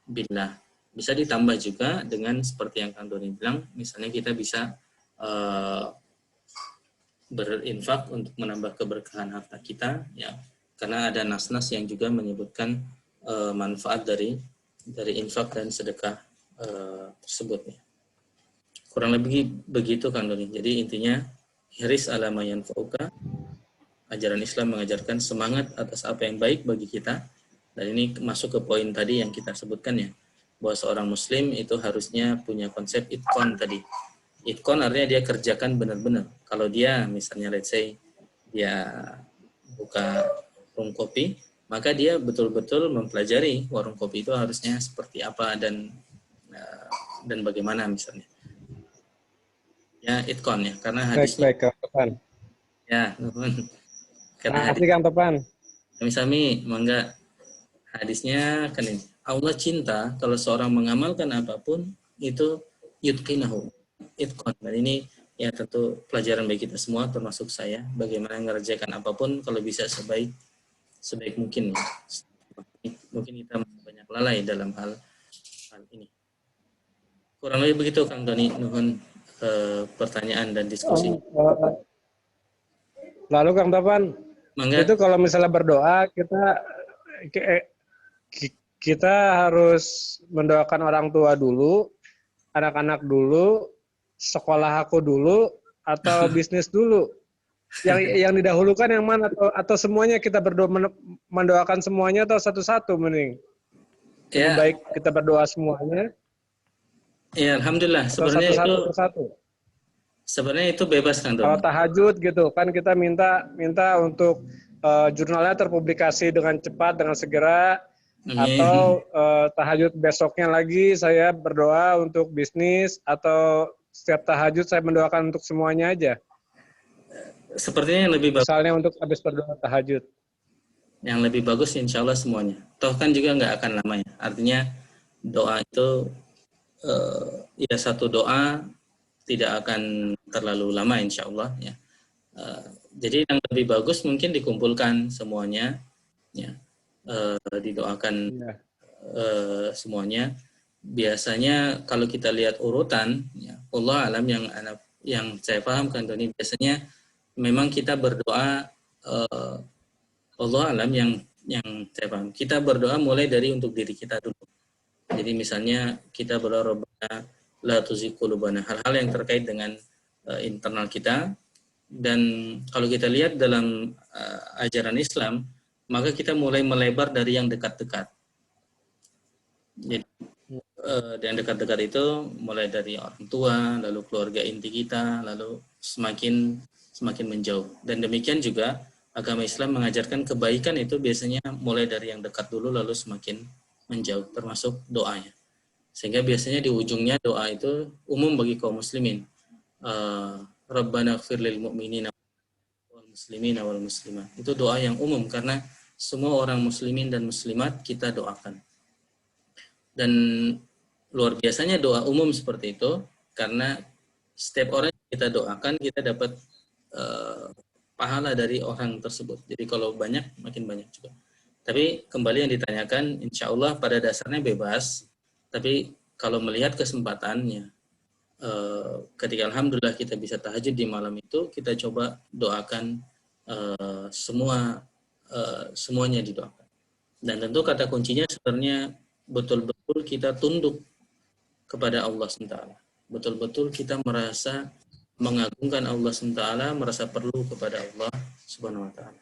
S3: billah. Bisa ditambah juga dengan seperti yang Kang Doni bilang, misalnya kita bisa berinfak untuk menambah keberkahan harta kita ya, karena ada nas-nas yang juga menyebutkan manfaat dari infak dan sedekah tersebut ya. Kurang lebih begitu Kang Doni. Jadi intinya ihris ala ma yanfa'uka, ajaran Islam mengajarkan semangat atas apa yang baik bagi kita, dan ini masuk ke poin tadi yang kita sebutkan ya, bahwa seorang muslim itu harusnya punya konsep itqan tadi. Itqan artinya dia kerjakan benar-benar. Kalau dia misalnya let's say dia buka warung kopi, maka dia betul-betul mempelajari warung kopi itu harusnya seperti apa dan bagaimana misalnya. Ya itqan ya, karena hadisnya.
S5: Baik, Kang Topan.
S3: Ya, karena
S5: Makasih Kang Topan.
S3: Sami-sami, mangga. Hadisnya kan ini. Allah cinta kalau seorang mengamalkan apapun itu yutqinahu, itqan. Dan ini ya tentu pelajaran bagi kita semua termasuk saya, bagaimana mengerjakan apapun kalau bisa sebaik mungkin. Mungkin kita banyak lalai dalam hal ini. Kurang lebih begitu Kang Doni, nuhun pertanyaan dan diskusi.
S5: Lalu Kang Topan,
S3: Mangga.
S5: itu kalau misalnya berdoa kita harus mendoakan orang tua dulu, anak-anak dulu, sekolah aku dulu, atau bisnis dulu? Yang didahulukan yang mana? Atau semuanya kita berdoa, mendoakan semuanya, atau satu-satu mending?
S3: Ya.
S5: Baik kita berdoa semuanya.
S3: Ya, alhamdulillah. Sebenarnya itu bebas kan,
S5: Kalau tahajud gitu kan kita minta untuk jurnalnya terpublikasi dengan cepat, dengan segera. Atau tahajud besoknya lagi saya berdoa untuk bisnis, atau setiap tahajud saya mendoakan untuk semuanya aja.
S3: Sepertinya yang lebih bagus.
S5: Misalnya untuk habis berdoa tahajud.
S3: Yang lebih bagus insya Allah semuanya. Toh kan juga nggak akan lama ya. Artinya doa itu ya satu doa tidak akan terlalu lama insya Allah ya. Jadi yang lebih bagus mungkin dikumpulkan semuanya ya. Didoakan semuanya. Biasanya kalau kita lihat urutan ya, Allah alam yang saya paham kan Doni, biasanya memang kita berdoa Allah alam yang saya paham, kita berdoa mulai dari untuk diri kita dulu. Jadi misalnya kita berdoa Rabbana la tuzigh qulubana, hal-hal yang terkait dengan internal kita. Dan kalau kita lihat dalam ajaran Islam, maka kita mulai melebar dari yang dekat-dekat. Jadi yang dekat-dekat itu mulai dari orang tua, lalu keluarga inti kita, lalu semakin menjauh. Dan demikian juga agama Islam mengajarkan kebaikan itu biasanya mulai dari yang dekat dulu, lalu semakin menjauh, termasuk doanya. Sehingga biasanya di ujungnya doa itu umum bagi kaum muslimin. Rabbana ighfir lil mu'minina wal muslimina wal muslimat. Itu doa yang umum karena semua orang muslimin dan muslimat kita doakan. Dan luar biasanya doa umum seperti itu karena setiap orang yang kita doakan kita dapat pahala dari orang tersebut. Jadi kalau banyak makin banyak juga. Tapi kembali yang ditanyakan, insya Allah pada dasarnya bebas. Tapi kalau melihat kesempatannya, ketika alhamdulillah kita bisa tahajud di malam itu, kita coba doakan semuanya didoakan. Dan tentu kata kuncinya sebenarnya betul-betul kita tunduk kepada Allah SWT. Betul-betul kita merasa mengagungkan Allah SWT, merasa perlu kepada Allah Subhanahu wa Ta'ala.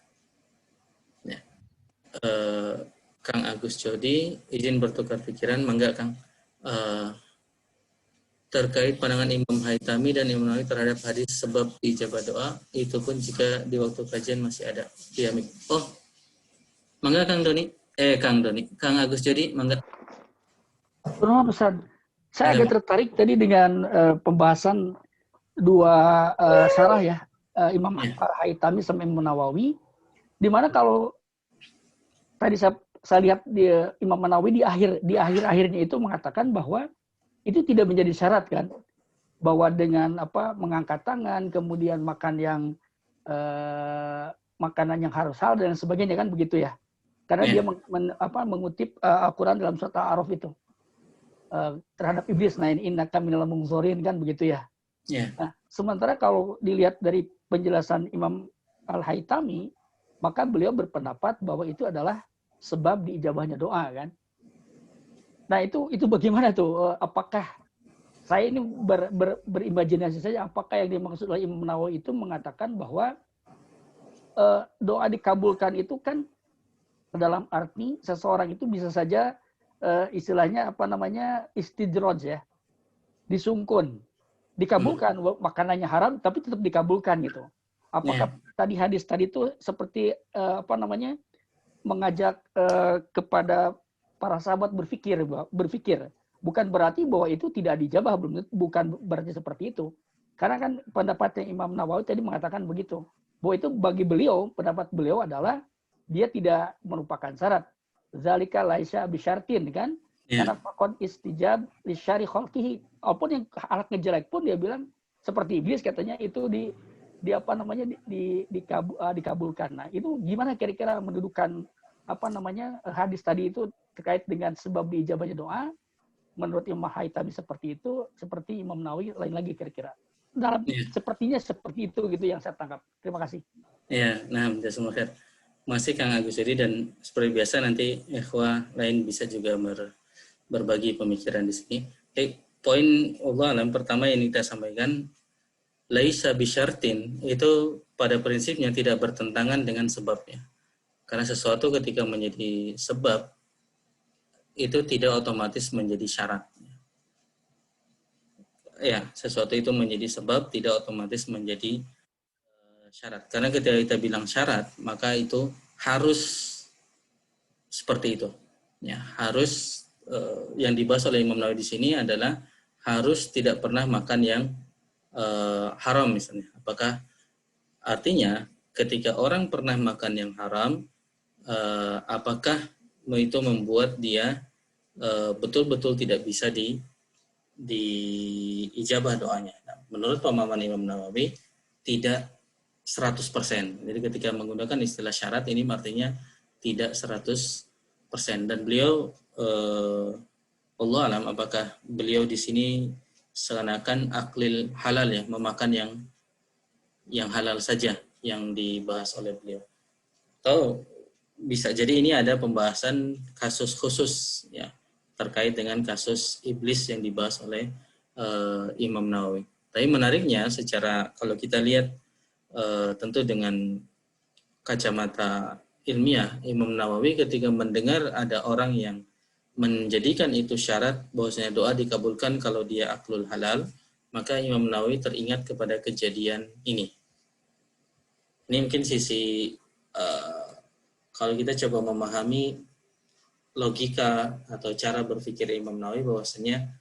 S3: Ya. Kang Agus Jody, izin bertukar pikiran, mangga Kang. Terkait pandangan Imam Haitami dan Imam Nawawi terhadap hadis sebab ijabah doa, itu pun jika di waktu kajian masih ada. Oh, mangga Kang Doni. Kang Agus Jody, mangga.
S6: Benar, Ustaz. Saya agak tertarik tadi dengan pembahasan dua syarah ya, Imam Haitami sama Imam Nawawi, di mana kalau tadi saya lihat di Imam Nawawi di akhirnya itu mengatakan bahwa itu tidak menjadi syarat kan, bahwa dengan mengangkat tangan kemudian makan yang makanan yang harus halal dan sebagainya kan begitu ya, karena dia mengutip Al-Quran dalam surat Al-A'raf itu terhadap iblis, nah innaka minal munzorin kan begitu ya. Nah, sementara kalau dilihat dari penjelasan Imam Al-Haitami, maka beliau berpendapat bahwa itu adalah sebab diijabahnya doa kan. Nah itu bagaimana tuh? Apakah saya ini berimajinasi saja, apakah yang dimaksud oleh Imam Nawawi itu mengatakan bahwa doa dikabulkan itu kan dalam arti seseorang itu bisa saja istilahnya istidroj ya, disungkun, dikabulkan, makanannya haram tapi tetap dikabulkan gitu. Apakah tadi hadis tadi itu seperti mengajak kepada para sahabat berpikir, bukan berarti bahwa itu tidak dijabah, bukan berarti seperti itu. Karena kan pendapatnya Imam Nawawi tadi mengatakan begitu, bahwa itu bagi beliau, pendapat beliau adalah dia tidak merupakan syarat. Zalika laisa bisyartin kan, karena fakon istijab li syari khalqihi. Walaupun yang alatnya jelek pun dia bilang seperti iblis katanya itu dikabulkan. Nah, itu gimana kira-kira mendudukan hadis tadi itu terkait dengan sebab diijabahnya doa? Menurut Imam Haitami seperti itu, seperti Imam Nawawi lain lagi kira-kira. Dalam sepertinya seperti itu gitu yang saya tangkap. Terima kasih.
S3: Iya, nah jazakumullah khair. Masih Kang Agus Yedi, dan seperti biasa nanti ikhwah lain bisa juga berbagi pemikiran di sini. Poin Allah alam pertama yang kita sampaikan, laisa bisyartin, itu pada prinsipnya tidak bertentangan dengan sebabnya. Karena sesuatu ketika menjadi sebab, itu tidak otomatis menjadi syarat. Ya, sesuatu itu menjadi sebab, tidak otomatis menjadi syarat. Karena ketika kita bilang syarat, maka itu harus seperti itu. Ya, harus yang dibahas oleh Imam Nawawi di sini adalah harus tidak pernah makan yang haram misalnya. Apakah artinya ketika orang pernah makan yang haram, apakah itu membuat dia betul-betul tidak bisa diijabah doanya? Nah, menurut pemahaman Imam Nawawi tidak 100%. Jadi ketika menggunakan istilah syarat ini artinya tidak 100%. Dan beliau Allah alam apakah beliau di sini seakan-akan aklil halal ya, memakan yang halal saja yang dibahas oleh beliau. Atau bisa jadi ini ada pembahasan kasus khusus ya terkait dengan kasus iblis yang dibahas oleh Imam Nawawi. Tapi menariknya secara kalau kita lihat tentu dengan kacamata ilmiah, Imam Nawawi ketika mendengar ada orang yang menjadikan itu syarat bahwasanya doa dikabulkan kalau dia aklul halal, maka Imam Nawawi teringat kepada kejadian ini. Ini mungkin sisi kalau kita coba memahami logika atau cara berpikir Imam Nawawi bahwasanya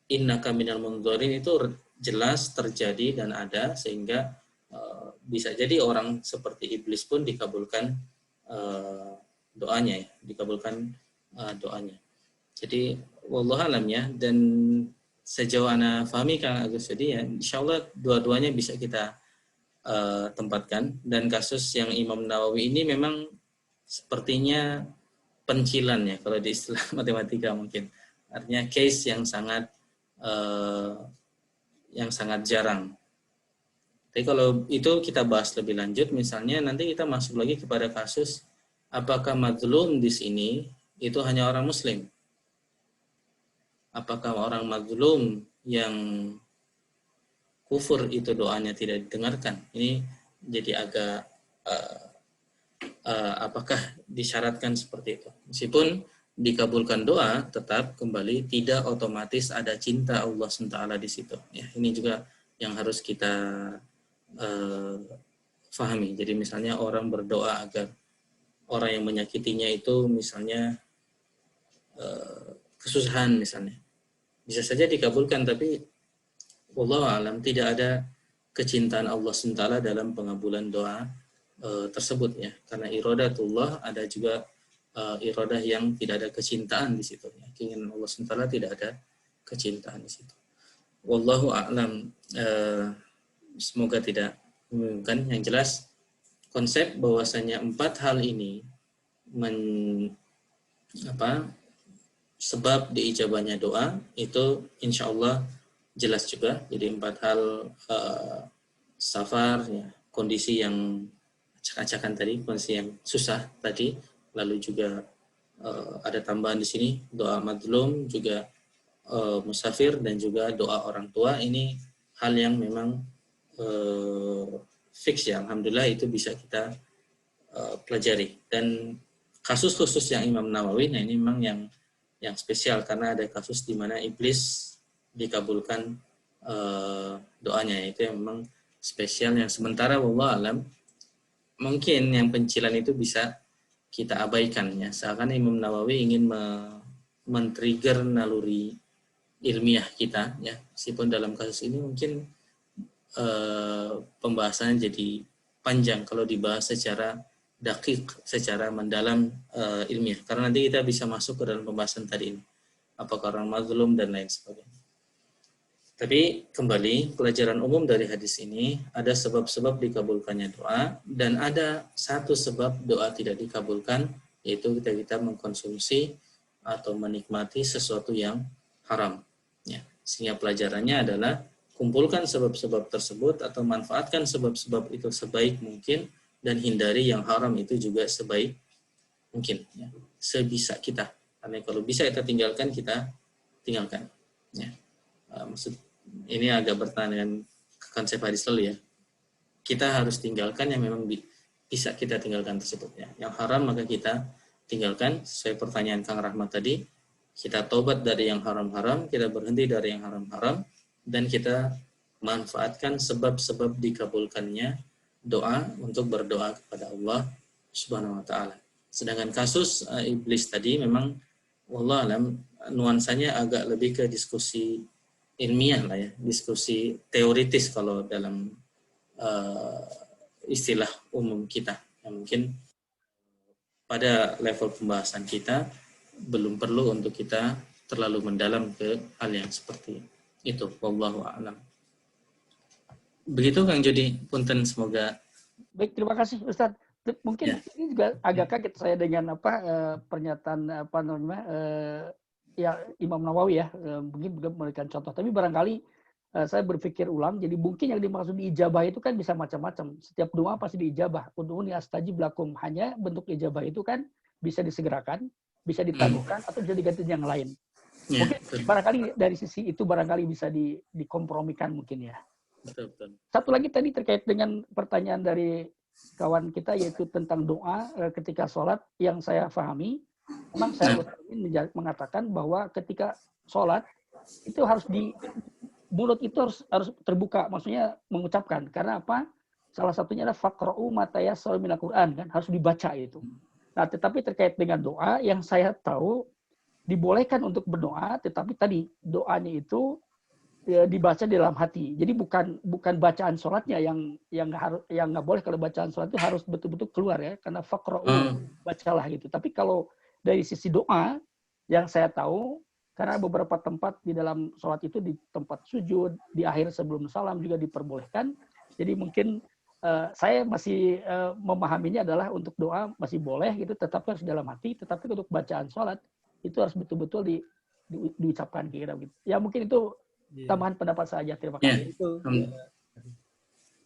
S3: innaka minal munzorin itu jelas terjadi dan ada, sehingga bisa jadi orang seperti iblis pun dikabulkan doanya ya, dikabulkan doanya. Jadi wallahu alam ya, dan sejauh ana fahami Kang Agus Yedi ya, insyaallah dua-duanya bisa kita tempatkan. Dan kasus yang Imam Nawawi ini memang sepertinya pencilan ya kalau di istilah matematika mungkin. Artinya case yang sangat jarang. Tapi kalau itu kita bahas lebih lanjut, misalnya nanti kita masuk lagi kepada kasus apakah mazlum di sini itu hanya orang muslim? Apakah orang mazlum yang kufur itu doanya tidak didengarkan? Ini jadi agak apakah disyaratkan seperti itu? Meskipun dikabulkan doa, tetap kembali tidak otomatis ada cinta Allah SWT di situ. Ya, ini juga yang harus kita fahami. Jadi misalnya orang berdoa agar orang yang menyakitinya itu misalnya kesusahan misalnya, bisa saja dikabulkan, tapi wallahu alam tidak ada kecintaan Allah SWT dalam pengabulan doa tersebut ya, karena iradatullah ada juga iradah yang tidak ada kecintaan di situ ya. Keinginan Allah SWT tidak ada kecintaan di situ. Wallahu a'lam. Semoga tidak membingungkan. Yang jelas konsep bahwasanya 4 hal ini sebab diijabahnya doa itu insya Allah jelas juga. Jadi 4 hal safar ya, kondisi yang acak-acakan tadi, kondisi yang susah tadi, lalu juga ada tambahan di sini doa madlum, juga musafir, dan juga doa orang tua. Ini hal yang memang fix ya, alhamdulillah itu bisa kita pelajari. Dan kasus khusus yang Imam Nawawi, nah ini memang yang spesial karena ada kasus di mana iblis dikabulkan doanya, itu yang memang spesial, yang sementara wallahu alam mungkin yang pencilan itu bisa kita abaikan ya, seakan Imam Nawawi ingin men-trigger naluri ilmiah kita ya, meskipun dalam kasus ini mungkin pembahasannya jadi panjang kalau dibahas secara dakik, secara mendalam ilmiah, karena nanti kita bisa masuk ke dalam pembahasan tadi ini, apakah orang mazlum dan lain sebagainya. Tapi kembali, pelajaran umum dari hadis ini, ada sebab-sebab dikabulkannya doa, dan ada satu sebab doa tidak dikabulkan, yaitu kita mengkonsumsi atau menikmati sesuatu yang haram. Ya. Sehingga pelajarannya adalah kumpulkan sebab-sebab tersebut atau manfaatkan sebab-sebab itu sebaik mungkin, dan hindari yang haram itu juga sebaik mungkin. Ya. Sebisa kita. Karena kalau bisa kita tinggalkan, kita tinggalkan. Ya. Maksud ini agak bertentangan dengan konsep hadis lalu ya. Kita harus tinggalkan yang memang bisa kita tinggalkan tersebut ya. Yang haram maka kita tinggalkan. Sesuai pertanyaan Kang Rahmat tadi, kita tobat dari yang haram-haram, kita berhenti dari yang haram-haram, dan kita manfaatkan sebab-sebab dikabulkannya doa untuk berdoa kepada Allah Subhanahu wa taala. Sedangkan kasus iblis tadi memang wallahu alam nuansanya agak lebih ke diskusi ilmiah lah ya, diskusi teoritis kalau dalam istilah umum kita, yang mungkin pada level pembahasan kita belum perlu untuk kita terlalu mendalam ke hal yang seperti itu. Wallahu a'lam. Begitu Kang Jody, punten, semoga.
S6: Baik, terima kasih Ustadz. Mungkin ini juga agak kaget saya dengan pernyataan ya Imam Nawawi ya, mungkin juga memberikan contoh, tapi barangkali saya berpikir ulang, jadi mungkin yang dimaksud diijabah itu kan bisa macam-macam. Setiap doa pasti diijabah. Ud'uni astajib lakum, hanya bentuk ijabah itu kan bisa disegerakan, bisa ditangguhkan, atau bisa diganti yang lain. Mungkin barangkali dari sisi itu barangkali bisa dikompromikan mungkin ya.
S3: Betul.
S6: Satu lagi tadi terkait dengan pertanyaan dari kawan kita, yaitu tentang doa ketika sholat, yang saya pahami. Memang saya mengatakan bahwa ketika sholat itu harus mulut itu harus terbuka, maksudnya mengucapkan. Karena apa? Salah satunya adalah faqra'u ma tayassara minal Qur'an, kan harus dibaca itu. Nah, tetapi terkait dengan doa yang saya tahu dibolehkan untuk berdoa, tetapi tadi doanya itu dibaca di dalam hati. Jadi bukan bacaan sholatnya yang nggak boleh. Kalau bacaan sholat itu harus betul-betul keluar ya, karena faqra'u, bacalah gitu. Tapi kalau dari sisi doa yang saya tahu, karena beberapa tempat di dalam sholat itu, di tempat sujud, di akhir sebelum salam juga diperbolehkan. Jadi mungkin saya masih memahaminya adalah untuk doa masih boleh gitu, tetapi harus dalam hati. Tetapi untuk bacaan sholat itu harus betul-betul diucapkan kira gitu. Ya mungkin itu tambahan pendapat saja. Terima kasih.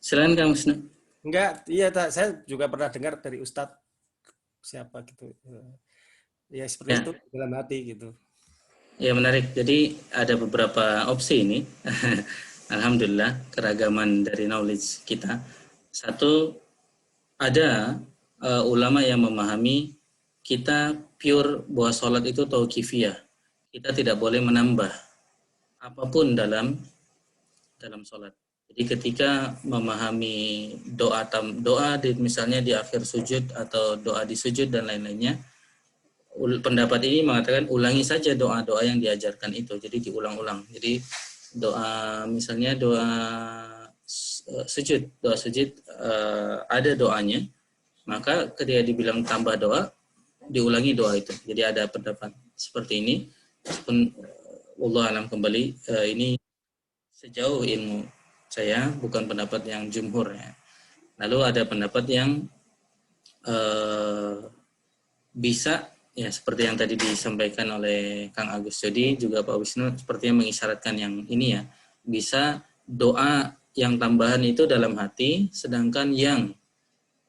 S3: Silakan Kang Wisnu.
S4: Enggak, iya saya juga pernah dengar dari Ustadz siapa gitu. Ya seperti itu dalam hati gitu.
S3: Ya menarik. Jadi ada beberapa opsi ini. Alhamdulillah keragaman dari knowledge kita. Satu, ada ulama yang memahami kita pure bahwa sholat itu tauqifiyah. Kita tidak boleh menambah apapun dalam sholat. Jadi ketika memahami doa misalnya di akhir sujud atau doa di sujud dan lain-lainnya, pendapat ini mengatakan ulangi saja doa-doa yang diajarkan itu. Jadi diulang-ulang. Jadi misalnya doa sujud ada doanya, maka ketika dibilang tambah doa, diulangi doa itu. Jadi ada pendapat seperti ini. Meskipun Allah alam kembali, ini sejauh ilmu saya bukan pendapat yang jumhur ya. Lalu ada pendapat yang bisa ya seperti yang tadi disampaikan oleh Kang Agus Jodi, juga Pak Wisnu sepertinya mengisyaratkan yang ini ya, bisa doa yang tambahan itu dalam hati, sedangkan yang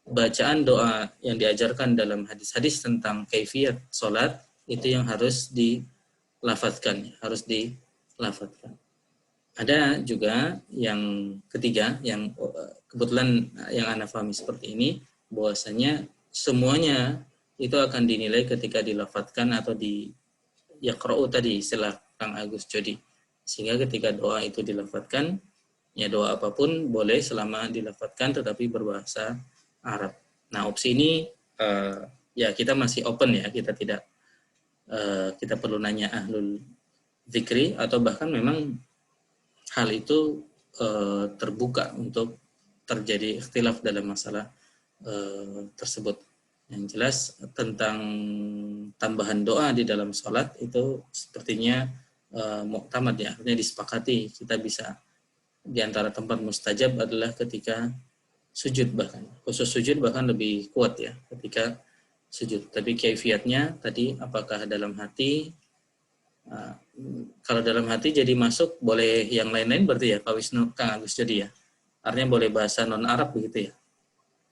S3: bacaan doa yang diajarkan dalam hadis-hadis tentang kaifiyat sholat itu yang harus dilafadzkan, Ada juga yang ketiga, yang kebetulan yang Anda pahami seperti ini, bahwasanya semuanya itu akan dinilai ketika dilafadzkan atau di yaqra'u tadi istilah Kang Agus Jodi. Sehingga ketika doa itu dilafadzkan, ya doa apapun boleh selama dilafadzkan tetapi berbahasa Arab. Nah, opsi ini ya kita masih open ya, kita tidak kita perlu nanya ahlul zikri atau bahkan memang hal itu terbuka untuk terjadi ikhtilaf dalam masalah tersebut. Yang jelas tentang tambahan doa di dalam sholat itu sepertinya muktamad ya, artinya disepakati. Kita bisa di antara tempat mustajab adalah ketika sujud, bahkan khusus sujud bahkan lebih kuat ya ketika sujud. Tapi kaifiatnya tadi apakah dalam hati, kalau dalam hati jadi masuk boleh yang lain-lain berarti ya Pak Wisnu, Kang Agus jadi ya, artinya boleh bahasa non Arab begitu ya?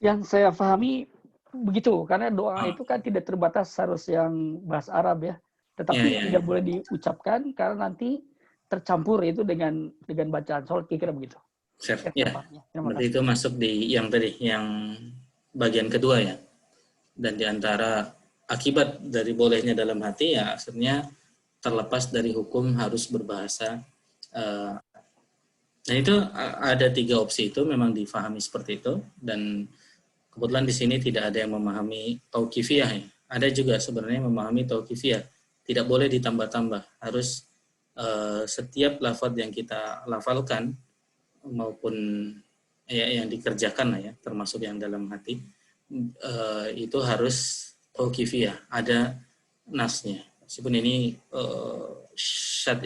S6: Yang saya pahami begitu, karena doa itu kan tidak terbatas harus yang bahasa Arab ya, tetapi tidak boleh diucapkan karena nanti tercampur itu dengan bacaan sholat, kira-kira begitu.
S3: Ya, berarti itu masuk di yang tadi, yang bagian kedua ya. Dan diantara akibat dari bolehnya dalam hati ya akhirnya terlepas dari hukum harus berbahasa. Nah itu ada 3 opsi itu memang difahami seperti itu, dan kebetulan di sini tidak ada yang memahami tauqifiyah ya. Ada juga sebenarnya memahami tauqifiyah, tidak boleh ditambah-tambah, harus setiap lafaz yang kita lafalkan maupun ya, yang dikerjakan lah ya, termasuk yang dalam hati, itu harus tauqifiyah, ada nasnya. Meskipun ini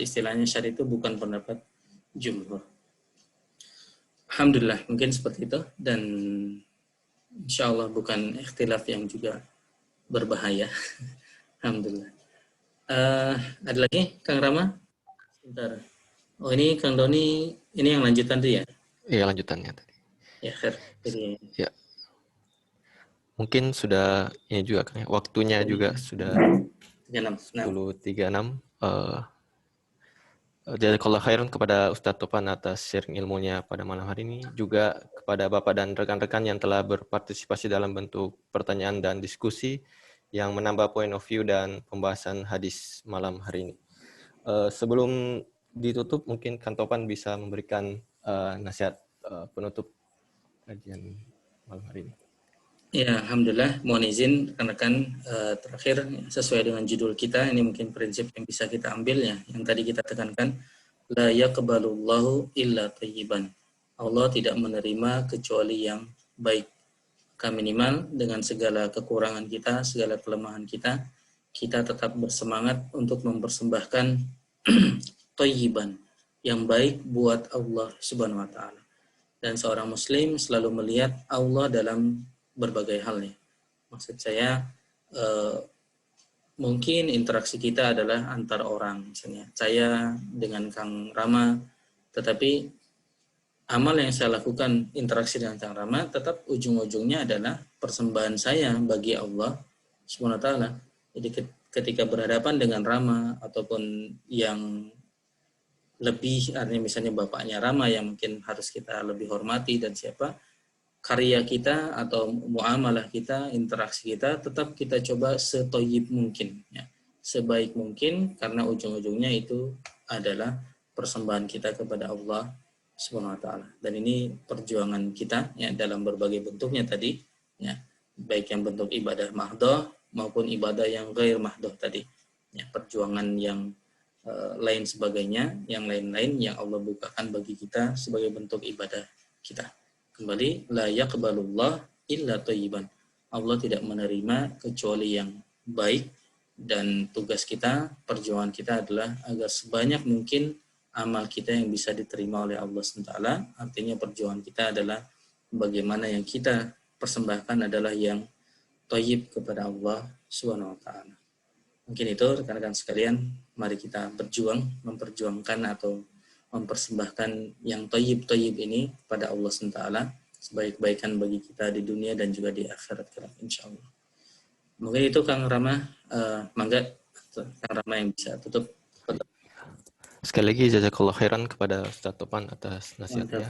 S3: istilahnya syad itu bukan pendapat jumhur. Alhamdulillah mungkin seperti itu, dan insya Allah bukan ikhtilaf yang juga berbahaya. Alhamdulillah. Ada lagi Kang Rama? Sebentar. Oh ini Kang Doni, ini yang lanjutan tuh ya?
S1: Iya lanjutannya tadi.
S3: Ya, khair. Jadi,
S1: ya. Mungkin sudah ini juga kan, waktunya juga sudah 10.36. Jadi kalau khairan kepada Ustadz Topan atas sharing ilmunya pada malam hari ini, juga kepada Bapak dan rekan-rekan yang telah berpartisipasi dalam bentuk pertanyaan dan diskusi yang menambah point of view dan pembahasan hadis malam hari ini. Sebelum ditutup, mungkin Kang Topan bisa memberikan nasihat penutup kajian malam hari ini.
S3: Ya, alhamdulillah. Mohon izin rekan-rekan, terakhir sesuai dengan judul kita, ini mungkin prinsip yang bisa kita ambil ya, yang tadi kita tekankan, la yaqbalullahu illa thayyiban. Allah tidak menerima kecuali yang baik. Maka minimal dengan segala kekurangan kita, segala kelemahan kita tetap bersemangat untuk mempersembahkan thayyiban, yang baik buat Allah Subhanahu wa taala. dan seorang muslim selalu melihat Allah dalam berbagai hal ya. Maksud saya mungkin interaksi kita adalah antar orang, misalnya saya dengan Kang Rama, tetapi amal yang saya lakukan interaksi dengan Kang Rama tetap ujung-ujungnya adalah persembahan saya bagi Allah Subhanahu wa taala. Jadi ketika berhadapan dengan Rama ataupun yang lebih, artinya misalnya bapaknya Rama yang mungkin harus kita lebih hormati dan siapa, karya kita atau muamalah kita, interaksi kita tetap kita coba setoyib mungkin ya, sebaik mungkin, karena ujung-ujungnya itu adalah persembahan kita kepada Allah Subhanahu wa taala. Dan ini perjuangan kita ya dalam berbagai bentuknya tadi ya, baik yang bentuk ibadah mahdoh maupun ibadah yang ghair mahdoh tadi ya, perjuangan yang lain sebagainya, yang lain-lain yang Allah bukakan bagi kita sebagai bentuk ibadah kita. Kembali, la yaqbalullah illa thayyiban. Allah tidak menerima kecuali yang baik, dan tugas kita, perjuangan kita adalah agar sebanyak mungkin amal kita yang bisa diterima oleh Allah SWT. Artinya perjuangan kita adalah bagaimana yang kita persembahkan adalah yang thayyib kepada Allah SWT. Mungkin itu rekan-rekan sekalian, mari kita berjuang, memperjuangkan atau mempersembahkan yang thayyib ini pada Allah SWT sebaik-baikan bagi kita di dunia dan juga di akhirat kelak insyaallah. Mungkin itu Kang Rama, mangga Kang Rama yang bisa tutup.
S1: Sekali lagi jazakallah khairan kepada Ustaz Topan atas nasihatnya.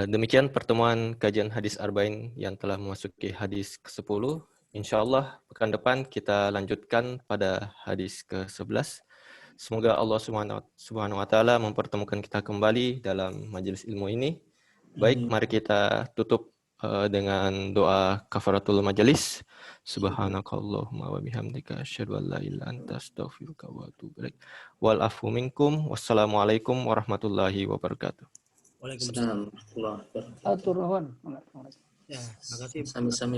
S1: Demikian pertemuan kajian hadis Arba'in yang telah memasuki hadis ke-10. Insyaallah pekan depan kita lanjutkan pada hadis ke-11. Semoga Allah Subhanahu wa taala mempertemukan kita kembali dalam majelis ilmu ini. Baik, mari kita tutup dengan doa kafaratul majelis. Subhanakallahumma wa bihamdika asyhadu an la ilaha illa anta astaghfiruka wa atubu ilaik. Wal afu minkum. Wassalamualaikum warahmatullahi wabarakatuh.
S4: Waalaikumsalam warahmatullahi wabarakatuh.
S6: Atur nuhun.
S4: Ya, terima kasih.
S3: Sami-sami.